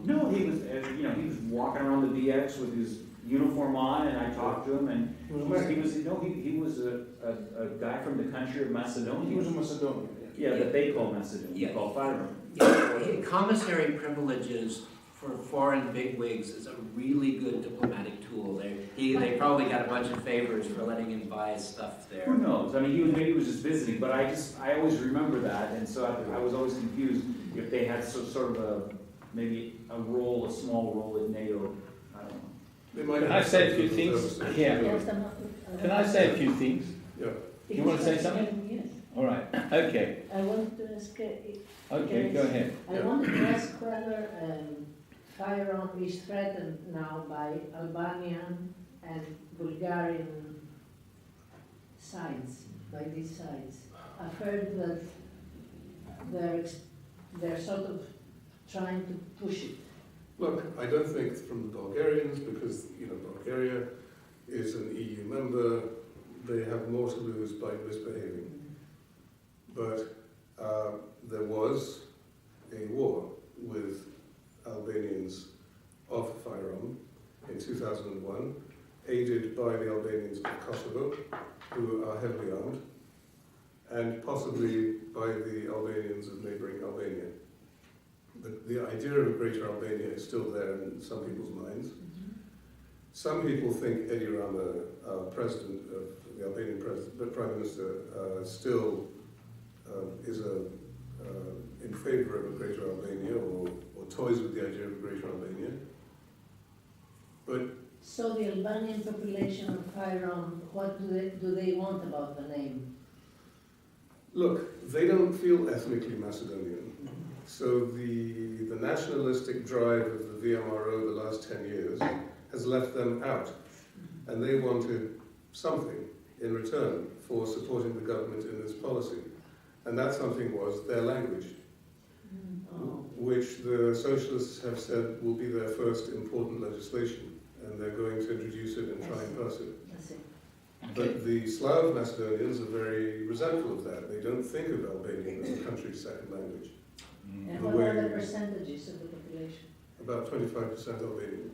no, he was, he was walking around the BX with his uniform on, and I talked to him, and he was a guy from the country of Macedonia. He was in Macedonia. Yeah, that they call Macedonia, Yeah. called Fyrom. Yeah, commissary privileges for foreign bigwigs is a really good diplomatic tool. They probably got a bunch of favors for letting him buy stuff there. Who knows? I mean, maybe he was just visiting, but I always remember that, and so I was always confused if they had sort of maybe a role, a small role in NATO. I don't know. They might Can have I say a some few sort of things? observer station. Yeah. Yes, Can I say a few things? Yeah. You want to say something? Yes. All right, okay, I want to ask, okay, go ahead. I wanted to ask whether Fyrom is threatened now by Albanian and Bulgarian sides, by these sides. I've heard that they're sort of trying to push it. Look, I don't think from the Bulgarians, because, Bulgaria is an EU member, they have more to lose by misbehaving. But there was a war with Albanians of Fyrom in 2001, aided by the Albanians of Kosovo, who are heavily armed, and possibly by the Albanians of neighbouring Albania. But the idea of a Greater Albania is still there in some people's minds. Some people think Edi Rama, president of the Albanian Prime Minister, still is in favour of a Greater Albania, or toys with the idea of a Greater Albania. But So the Albanian population of Fyrom, what do they want about the name? look, they don't feel ethnically Macedonian. So the nationalistic drive of the VMRO the last 10 years has left them out. And they wanted something in return for supporting the government in this policy. And that something was their language, which the socialists have said will be their first important legislation. And they're going to introduce it and try and pass it. That's it. But the Slav Macedonians are very resentful of that. They don't think of Albanian as a country's second language. And The what are the way- percentages of the population? About 25% Albanian.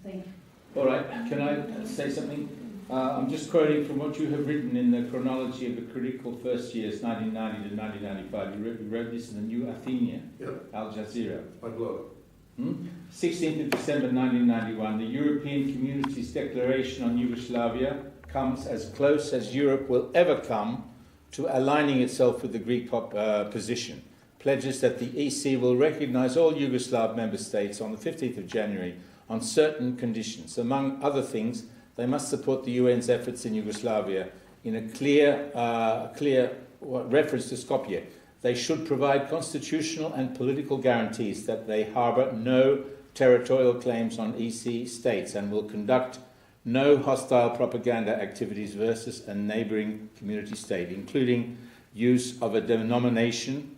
Thank you. All right, can I say something? I'm just quoting from what you have written in the chronology of the critical first years, 1990 to 1995. You wrote this in the New Athenia, Yep, Al Jazeera. my blog. 16th of December 1991, the European Community's Declaration on Yugoslavia comes as close as Europe will ever come to aligning itself with the Greek position. Pledges that the EC will recognise all Yugoslav member states on the 15th of January on certain conditions. Among other things, they must support the UN's efforts in Yugoslavia in a clear reference to Skopje. They should provide constitutional and political guarantees that they harbour no territorial claims on EC states and will conduct no hostile propaganda activities versus a neighbouring community state, including use of a denomination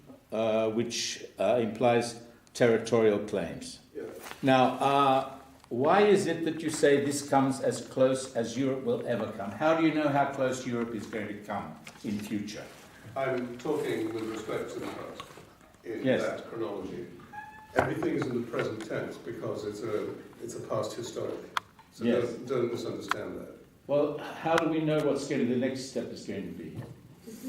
which implies territorial claims. Yeah. Now, why is it that you say this comes as close as Europe will ever come? How do you know how close Europe is going to come in future? I'm talking with respect to the past in Yes. that chronology. Everything is in the present tense because it's a past historic. So Yes. don't misunderstand that. Well, how do we know what's going to the next step is going to be?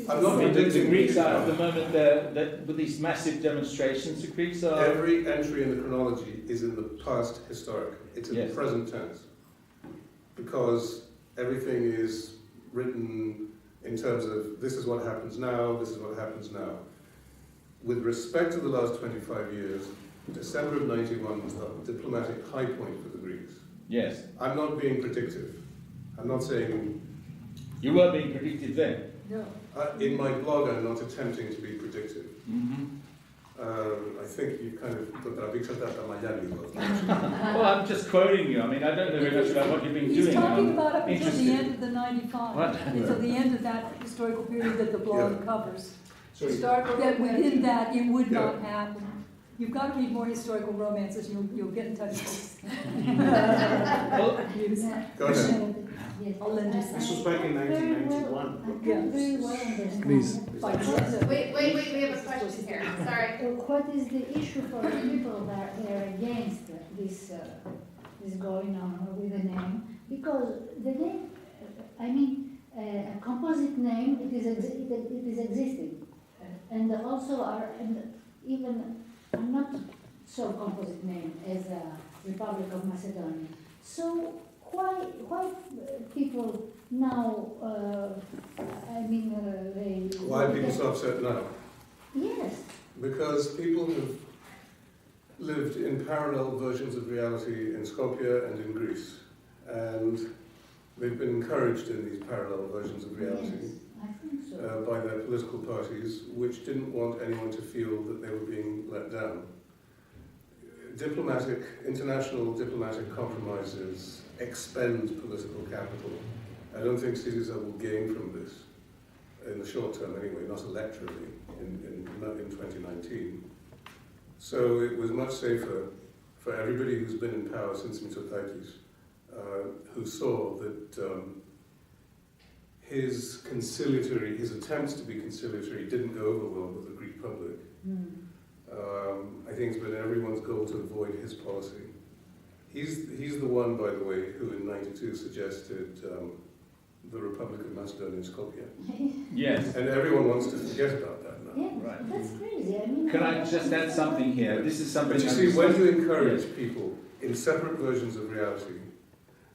I'm not I mean, the predicting Greeks are at the it. moment with these massive demonstrations. The Greeks are. Every entry in the chronology is in the past historic. It's in Yes. the present tense. Because everything is written in terms of this is what happens now, this is what happens now. With respect to the last 25 years, December of 91 was the diplomatic high point for the Greeks. Yes. I'm not being predictive. I'm not saying, You were being predicted then. No. in my blog I'm not attempting to be predictive. Mm-hmm. I think you kind of put that, because that's a Miami blog. Well, I'm just quoting you. I mean, I don't know very much about what you've been He's doing. talking I'm about up until the interested. end of the 95, What? until the end of that historical period that the blog Yeah. covers. Historical That within that, it would Yeah. not happen. You've got to read more historical romances, you'll get in touch with us. Well, Go ahead. Yes. I'll lend you This some. was back in I very 1991. I can very well understand. Please. By Wait, we have a question here, sorry. What is the issue for the people that are against this going on with the name? Because the name, I mean, a composite name, it is existing, and also and even a not so composite name as Republic of Macedonia. So why people now? They. Why are people so upset now? Yes. Because people have lived in parallel versions of reality in Skopje and in Greece. And they've been encouraged in these parallel versions of reality Yes, I think so. by their political parties, which didn't want anyone to feel that they were being let down. International diplomatic compromises expend political capital. I don't think Syriza will gain from this, in the short term anyway, not electorally, in 2019. So it was much safer for everybody who's been in power since Mitsotakis, who saw that his attempts to be conciliatory didn't go over well with the Greek public. I think it's been everyone's goal to avoid his policy. He's the one, by the way, who in '92 suggested the Republic of Macedonia and Skopje. yes. And everyone wants to forget about that now. Yeah, Right. that's crazy. I mean, Can I just add something here? This is something. But you I'm see, just- when you encourage people in separate versions of reality,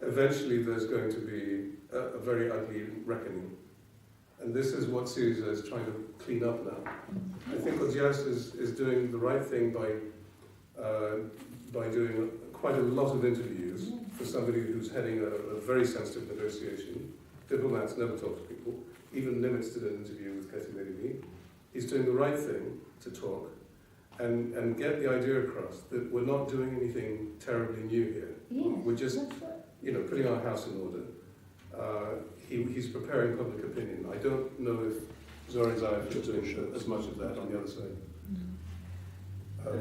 eventually there's going to be a very ugly reckoning. And this is what Syriza is trying to clean up now. I think Ozias is doing the right thing by doing quite a lot of interviews for somebody who's heading a very sensitive negotiation. Diplomats never talk to people. Even Nimitz did an interview with Katimerimi. He's doing the right thing to talk and get the idea across that we're not doing anything terribly new here. yes, We're just, that's what- putting our house in order. He's preparing public opinion. I don't know if Zoran Zaev is doing as much of that on the other side.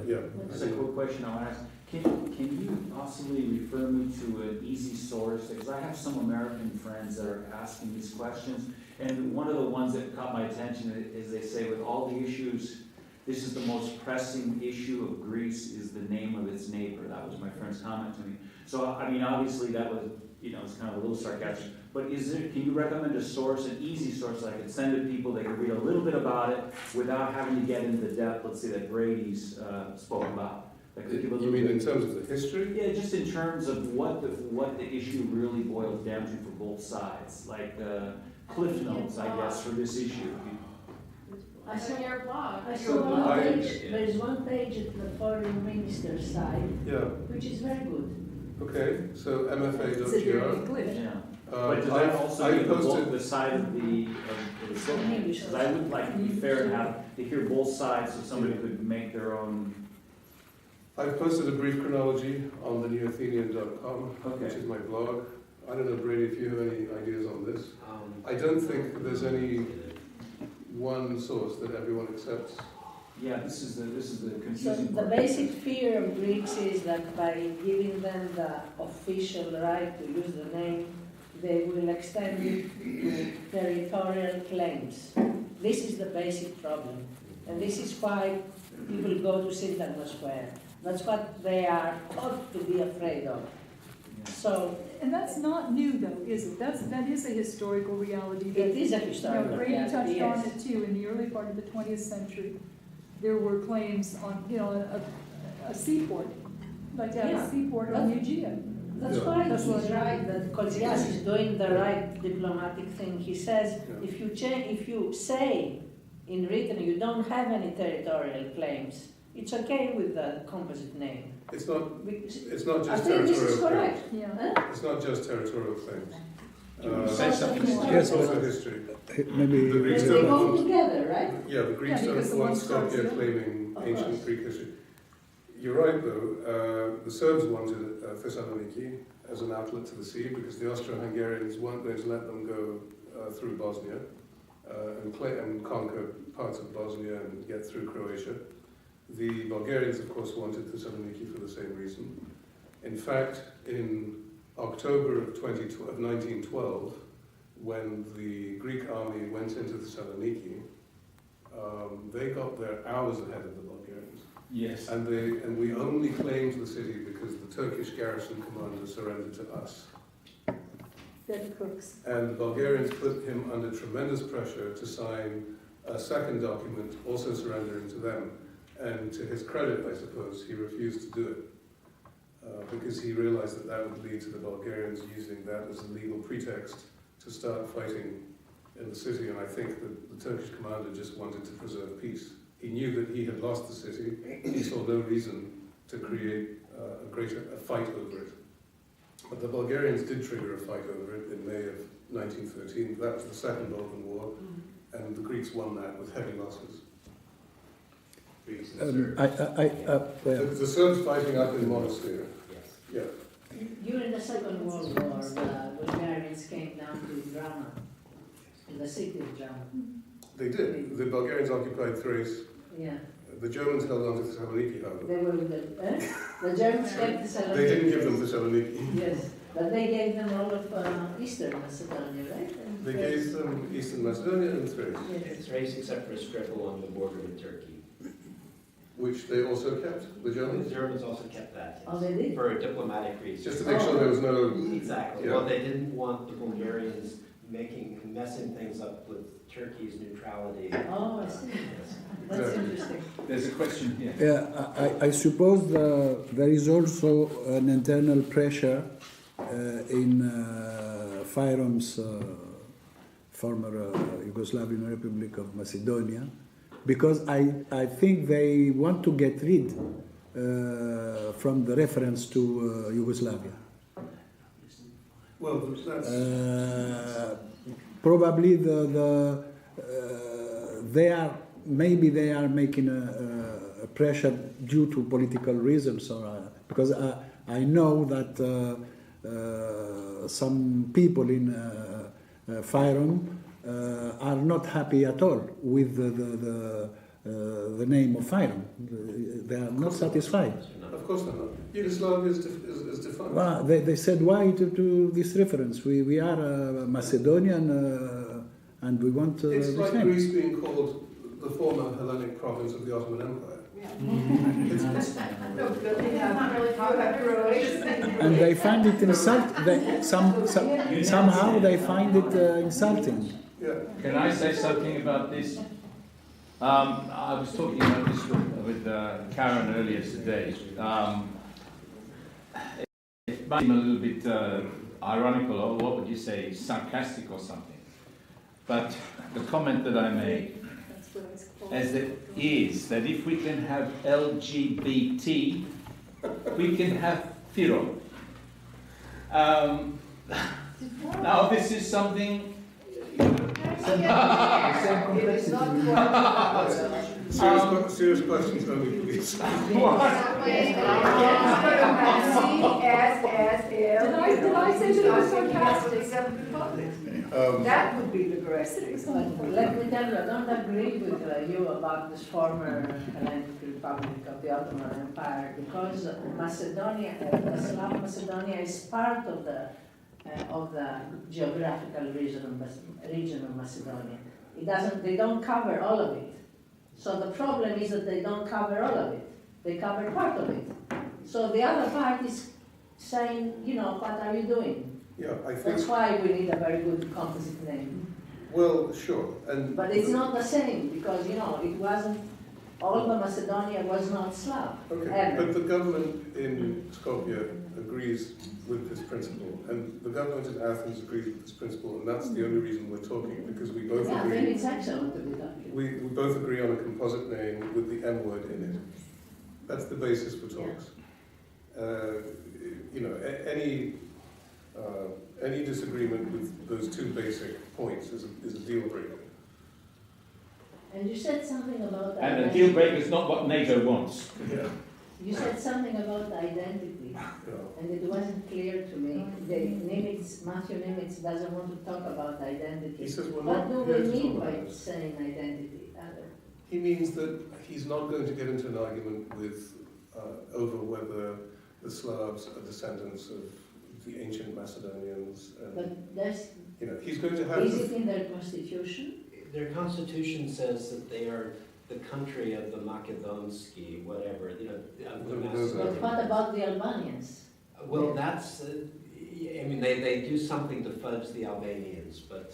Yeah. That's a quick question I want to ask. Can you possibly refer me to an easy source? Because I have some American friends that are asking these questions, and one of the ones that caught my attention is they say with all the issues, this is the most pressing issue of Greece is the name of its neighbor. That was my friend's comment to me. So, I mean, obviously that was, it's kind of a little sarcastic, but can you recommend a source, an easy source that I could send to people, they could read a little bit about it without having to get into the depth, let's say, that Brady's spoke about? That could give a You little mean in bit. terms of the history? Yeah, just in terms of what the issue really boils down to for both sides, like cliff notes, I guess, for this issue. I That's saw, on your blog. I saw one I- page, there is one page at the foreign minister's side, Yeah. which is very good. Okay. So It's a very mfa.gr. cliff. Yeah. But does that also I give the posted. the side of the book? Because I would like to be fair and have, to hear both sides so somebody could make their own. I've posted a brief chronology on the newathenian.com, which Okay. is my blog. I don't know, Brady, if you have any ideas on this. I don't think there's any one source that everyone accepts. Yeah, this is the So confusing the part. basic fear of Greeks is that by giving them the official right to use the name, they will extend it to territorial claims. This is the basic problem. And this is why people go to Syntagma Square. That's what they are taught to be afraid of. Yeah. So And that's not new though, is it? That is a historical reality. That, It is a historical Brady reality, touched on yes. it too. In the early part of the 20th century, there were claims on, a seaport, like to have Yeah. a seaport or a museum. That's Yeah. why That's he's what- right, that Kotsias is doing the right diplomatic thing. He says, Yeah. if you say in written you don't have any territorial claims, it's okay with the composite name. It's not Because- It's not I just think this is territorial correct. claims. Yeah. Huh? It's not just territorial claims. Do you want to say something? Yes, It's also but history. maybe The Greeks They don't go want, together, right? yeah, the Greeks Yeah, because don't the want one starts Skopje here. claiming Of ancient course. Greek history. You're right, though. The Serbs wanted Thessaloniki as an outlet to the sea because the Austro-Hungarians weren't going to let them go through Bosnia and conquer parts of Bosnia and get through Croatia. The Bulgarians, of course, wanted Thessaloniki for the same reason. In fact, in October of 1912, when the Greek army went into Thessaloniki, they got there hours ahead of the Bulgarians. Yes. And we only claimed the city because the Turkish garrison commander surrendered to us. Betty Crooks. And the Bulgarians put him under tremendous pressure to sign a second document, also surrendering to them. And to his credit, I suppose, he refused to do it because he realized that that would lead to the Bulgarians using that as a legal pretext to start fighting in the city. And I think that the Turkish commander just wanted to preserve peace. He knew that he had lost the city. He saw no reason to create a fight over it. But the Bulgarians did trigger a fight over it in May of 1913. That was the Second Balkan War, and the Greeks won that with heavy losses. The Serbs fighting up in Monastir. Yes. Yeah. During the Second World War, the Bulgarians came down to Drama, to the city of Drama. They did. The Bulgarians occupied Thrace. Yeah, The Germans held on to Thessaloniki, however. they were the Germans kept Thessaloniki. They didn't give them Thessaloniki. Yes, but they gave them all of Eastern Macedonia, right? And They gave them Eastern Macedonia and Thrace, Yes. It's race except for a strip along the border with Turkey. which they also kept, the The Germans, Germans also kept that, yes. Oh, they did? For a diplomatic reason. just to make sure there was no... Exactly. Yeah. Well, they didn't want the Bulgarians messing things up with Turkey's neutrality. Oh, I see. That's interesting. There's a question here. Yeah, I suppose there is also an internal pressure in Fyron's former Yugoslavian Republic of Macedonia, because I think they want to get rid from the reference to Yugoslavia. Well, that's... Probably maybe they are making a pressure due to political reasons, or because I know that some people in Fyrom are not happy at all with the name of Fyrom. They are not satisfied. Of course they're not. Yugoslavia is defined. Well, they said, why to this reference? We are Macedonian and we want It's this like name. Greece being called the former Hellenic province of the Ottoman Empire. No, because they have Croatian. And they find it somehow they find it insulting. Yeah. Can I say something about this? I was talking about this with Karen earlier today. It might seem a little bit ironical, or what would you say, sarcastic or something. But the comment that I made That's what I was called. is that if we can have LGBT, we can have Fyrom. Now this is something. It is not quite Serious questions only, please. Did I say that it was sarcastic? That would be the correct thing. But let me tell you, I don't agree with you about this former Hellenic Republic of the Ottoman Empire, because Macedonia, Slav Macedonia is part of the geographical region of Macedonia. They don't cover all of it. So the problem is that they don't cover all of it. They cover part of it. So the other part is saying, what are you doing? Yeah, I think, That's why we need a very good composite name. well, sure, and... But it's not the same, because, it wasn't, all the Macedonia was not Slav. Okay, ever. but the government in Skopje agrees with this principle, and the government in Athens agrees with this principle, and that's the only reason we're talking, because we both Yeah, I think agree. it's excellent to be talking. We both agree on a composite name with the M word in it. That's the basis for talks. Any disagreement with those two basic points is a deal breaker. And you said something about And a identity. deal breaker is not what NATO wants. Yeah. You said something about identity, and it wasn't clear to me. Matthew Nimitz doesn't want to talk about identity. He says we're What not do here we to mean talk by about it. saying identity? He means that he's not going to get into an argument with over whether the Slavs are descendants of the ancient Macedonians, and But that's, he's going to have is to. it in their constitution? Their constitution says that they are the country of the Makedonski, whatever, of the But Macedonian. But what about the Albanians? Well, that's, they do something to fudge the Albanians, but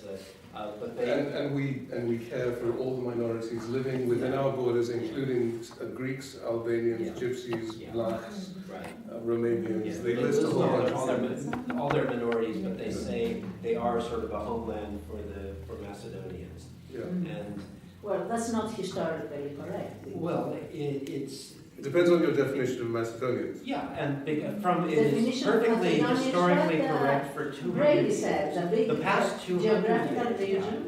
they... And we care for all the minorities living within our borders, including Greeks, Albanians, Yeah. Gypsies, Yeah. Blacks, Right. Romanians. Yeah, They list a whole bunch. all their minorities, but they say they are sort of a homeland for Macedonians. Yeah. And, Well, that's not historically correct. well, it's... It depends on your definition of Macedonians. Yeah, and it is Definition of perfectly Macedonian is historically what, correct for 200 Brady years. said, the big The past 200 geographical years. region.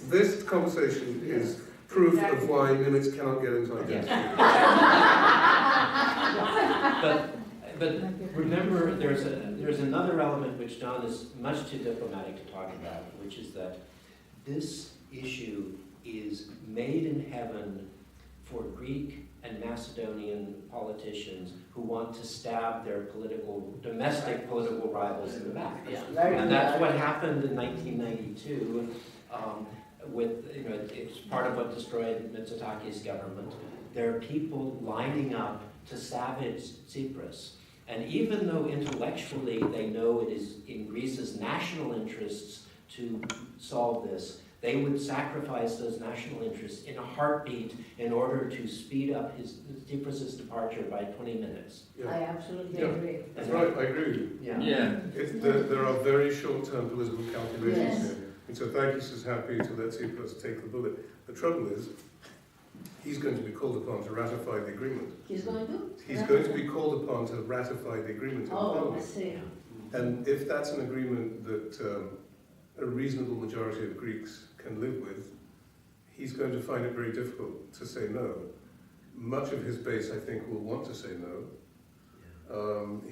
This conversation is proof of why Nimitz cannot get into identity. But remember, there's another element which John is much too diplomatic to talk about, which is that this issue is made in heaven for Greek and Macedonian politicians who want to stab their domestic political rivals in the back. And that's what happened in 1992 it's part of what destroyed Mitsotaki's government. There are people lining up to savage Cyprus. And even though intellectually they know it is in Greece's national interests to solve this, they would sacrifice those national interests in a heartbeat in order to speed up Cyprus's departure by 20 minutes. Yeah. I absolutely Yeah. agree. That's right, I agree with you. Yeah. There are very short-term political calculations Yes. here. And so Thakis is happy to let Tsipras take the bullet. The trouble is, he's going to be called upon to ratify the agreement. He's going to? He's going to be called upon to ratify the agreement in Oh, I Parliament. see. And if that's an agreement that a reasonable majority of Greeks can live with, he's going to find it very difficult to say no. Much of his base, I think, will want to say no.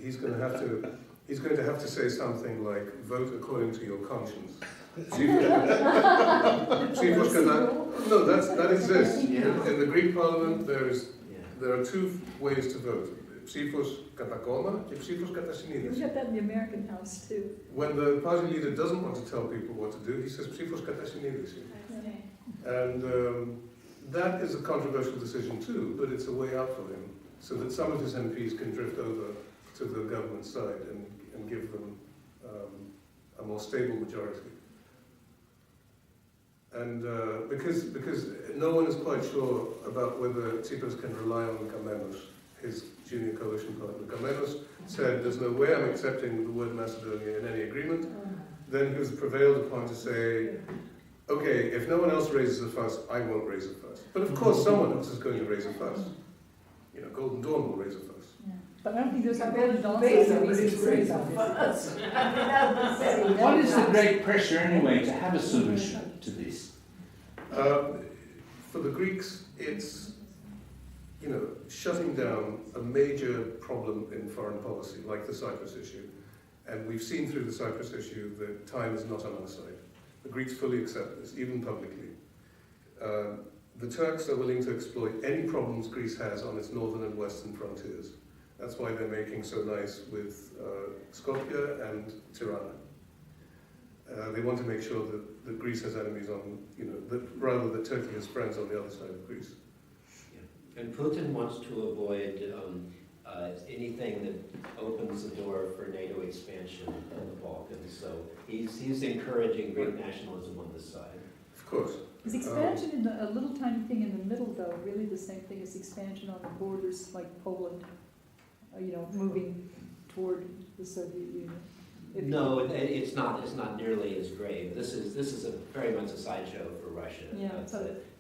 He's going to have to say something like, vote according to your conscience. No, that exists. In the Greek parliament, there are two ways to vote. Ψήφος κατά κόμμα και ψήφος κατά We συνείδηση. got that in the American House too. When the party leader doesn't want to tell people what to do, he says ψήφος κατά συνείδηση. And that is a controversial decision too, but it's a way out for him, so that some of his MPs can drift over to the government side and give them a more stable majority. And because no one is quite sure about whether Tsipras can rely on Kamenos, his junior coalition partner. Kamenos said, there's no way I'm accepting the word Macedonia in any agreement. Then he was prevailed upon to say, okay, if no one else raises a fuss, I won't raise a fuss. But of course someone else is going to raise a fuss. Golden Dawn will raise a fuss. But I don't think there's a better What is the great pressure anyway to have a solution to this? For the Greeks, it's shutting down a major problem in foreign policy, like the Cyprus issue. And we've seen through the Cyprus issue that time is not on our side. The Greeks fully accept this, even publicly. The Turks are willing to exploit any problems Greece has on its northern and western frontiers. That's why they're making so nice with Skopje and Tirana. They want to make sure that Greece has enemies on, that Turkey has friends on the other side of Greece. And Putin wants to avoid anything that opens the door for NATO expansion in the Balkans. So he's encouraging Greek nationalism on this side. Of course. Is expansion in a little tiny thing in the middle, though, really the same thing as expansion on the borders, like Poland, moving toward the Soviet Union? No, it's not. It's not nearly as grave. This is very much a sideshow for Russia. Yeah,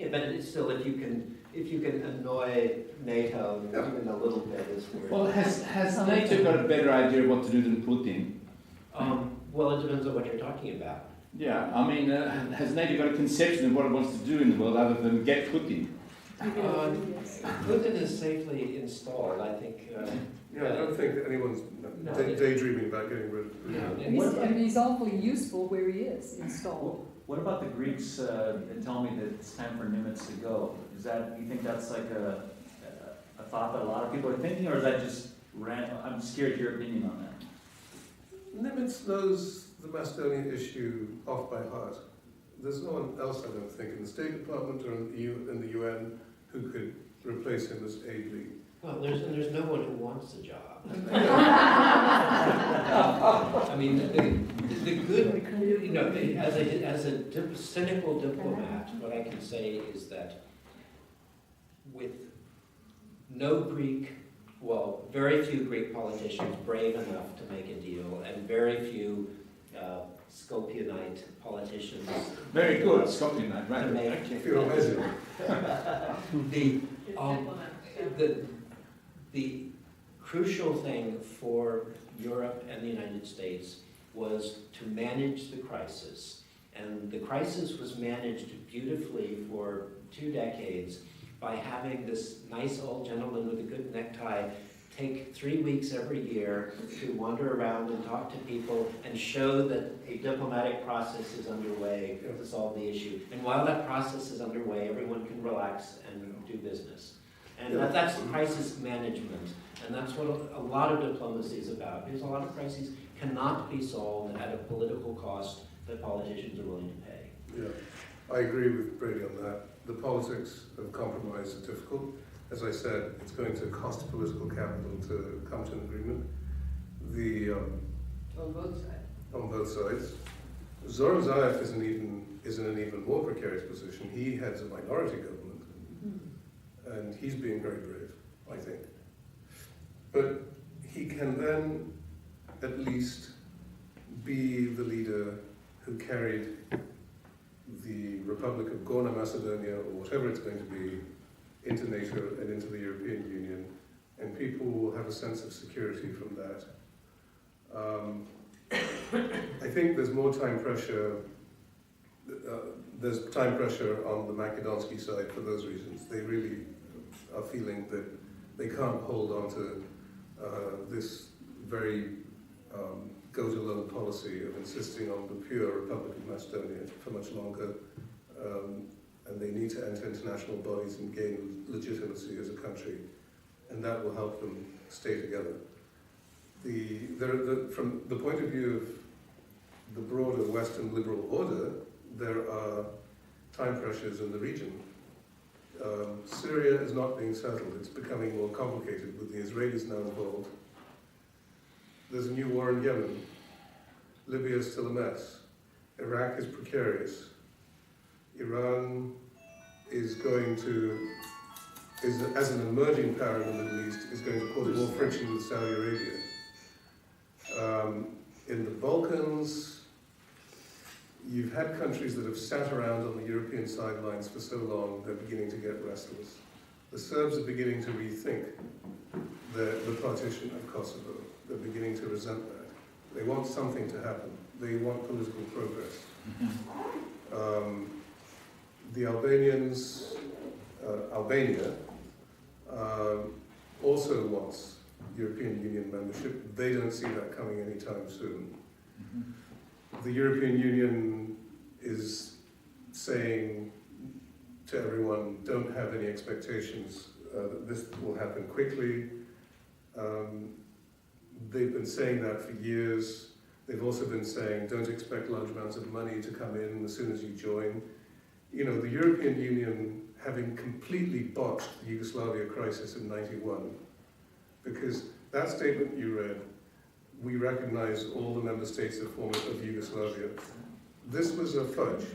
but it's still, if you can annoy NATO even a little bit, is worth. Well, has NATO got a better idea of what to do than Putin? Well, it depends on what you're talking about. Yeah, I mean, has NATO got a conception of what it wants to do in the world other than get Putin? Putin is safely installed, I think. I don't think that anyone's daydreaming about getting rid of him. And he's awfully useful where he is installed. What about the Greeks that tell me that it's time for Nimitz to go? Is that, you think that's like a thought that a lot of people are thinking, or is that just random? I'm scared of your opinion on that. Nimitz knows the Macedonia issue off by heart. There's no one else, I don't think, in the State Department or in the UN who could replace him as aide lead. Well, there's no one who wants the job. I mean, the good, as a cynical diplomat, what I can say is that with no Greek, very few Greek politicians brave enough to make a deal, and very few Skopjeanite politicians. Very good, Skopjeanite, right? To make If you're amazing. The crucial thing for Europe and the United States was to manage the crisis. And the crisis was managed beautifully for 2 decades by having this nice old gentleman with a good necktie take 3 weeks every year to wander around and talk to people and show that a diplomatic process is underway to solve the issue. And while that process is underway, everyone can relax and do business. And that's crisis management. And that's what a lot of diplomacy is about, because a lot of crises cannot be solved at a political cost that politicians are willing to pay. Yeah, I agree with Brady on that. The politics of compromise are difficult. As I said, it's going to cost political capital to come to an agreement. On both sides. On both sides. Zoran Zaev is in an even more precarious position. He heads a minority government, and he's being very brave, I think. But he can then at least be the leader who carried the Republic of Gorno Macedonia, or whatever it's going to be, into NATO and into the European Union, and people will have a sense of security from that. I think there's more time pressure. There's time pressure on the Makedonsky side for those reasons. They really are feeling that they can't hold on to this very go-it-alone policy of insisting on the pure Republic of Macedonia for much longer, and they need to enter international bodies and gain legitimacy as a country, and that will help them stay together. From the point of view of the broader Western liberal order, there are time pressures in the region. Syria is not being settled. It's becoming more complicated with the Israelis now involved. There's a new war in Yemen. Libya is still a mess. Iraq is precarious. Iran is as an emerging power in the Middle East, is going to cause more friction with Saudi Arabia. In the Balkans, you've had countries that have sat around on the European sidelines for so long, they're beginning to get restless. The Serbs are beginning to rethink the partition of Kosovo. They're beginning to resent that. They want something to happen. They want political progress. The Albanians, Albania, also wants European Union membership. They don't see that coming anytime soon. The European Union is saying to everyone, don't have any expectations that this will happen quickly. They've been saying that for years. They've also been saying, don't expect large amounts of money to come in as soon as you join. You know, the European Union, having completely botched the Yugoslavia crisis in '91, because that statement you read, we recognize all the member states of Yugoslavia. This was a fudge.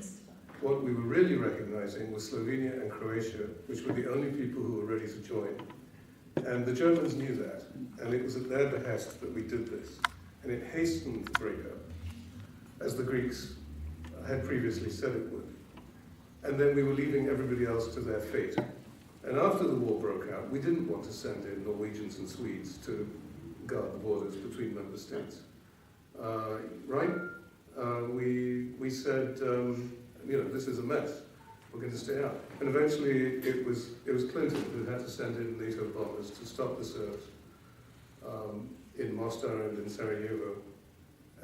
What we were really recognizing was Slovenia and Croatia, which were the only people who were ready to join. And the Germans knew that, and it was at their behest that we did this. And it hastened the breakup, as the Greeks had previously said it would. And then we were leaving everybody else to their fate. And after the war broke out, we didn't want to send in Norwegians and Swedes to guard the borders between member states. Right? We said, this is a mess. We're going to stay out. And eventually it was Clinton who had to send in NATO bombers to stop the Serbs in Mostar and in Sarajevo.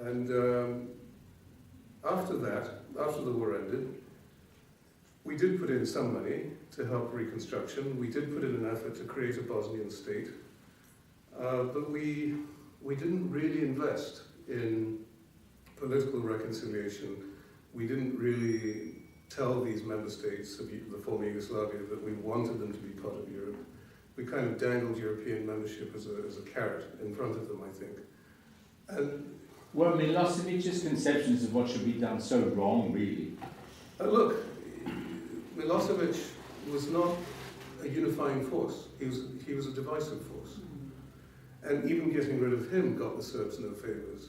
And after the war ended, we did put in some money to help reconstruction. We did put in an effort to create a Bosnian state. But we didn't really invest in political reconciliation. We didn't really tell these member states of the former Yugoslavia that we wanted them to be part of Europe. We kind of dangled European membership as a carrot in front of them, I think. And were Milosevic's conceptions of what should be done so wrong, really? Look, Milosevic was not a unifying force. He was a divisive force. And even getting rid of him got the Serbs no favors.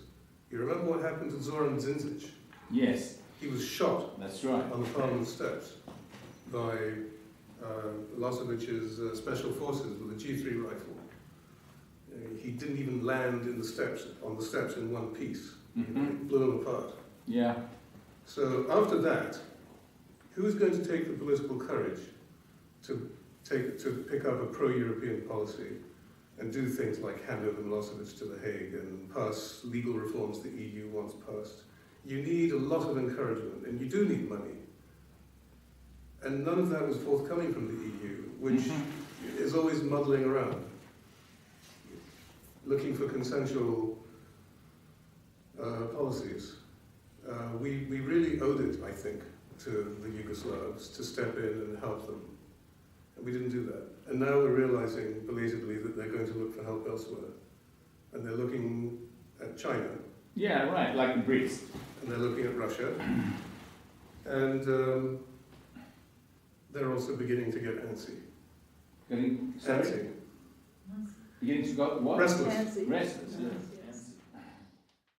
You remember what happened to Zoran Dzindzic? Yes. He was shot. That's right. On the parliament steps by Milosevic's special forces with a G3 rifle. He didn't even land on the steps in one piece. Mm-hmm. It blew him apart. Yeah. So after that, who is going to take the political courage to pick up a pro-European policy and do things like hand over Milosevic to The Hague and pass legal reforms the EU wants passed? You need a lot of encouragement, and you do need money. And none of that was forthcoming from the EU, which is always muddling around, looking for consensual policies. We really owed it, I think, to the Yugoslavs to step in and help them. And we didn't do that. And now we're realizing, belatedly, that they're going to look for help elsewhere. And they're looking at China. Yeah, right, like the Brits. And they're looking at Russia. And they're also beginning to get antsy. Antsy? Beginning to go what? Restless. Fancy. Restless, yes.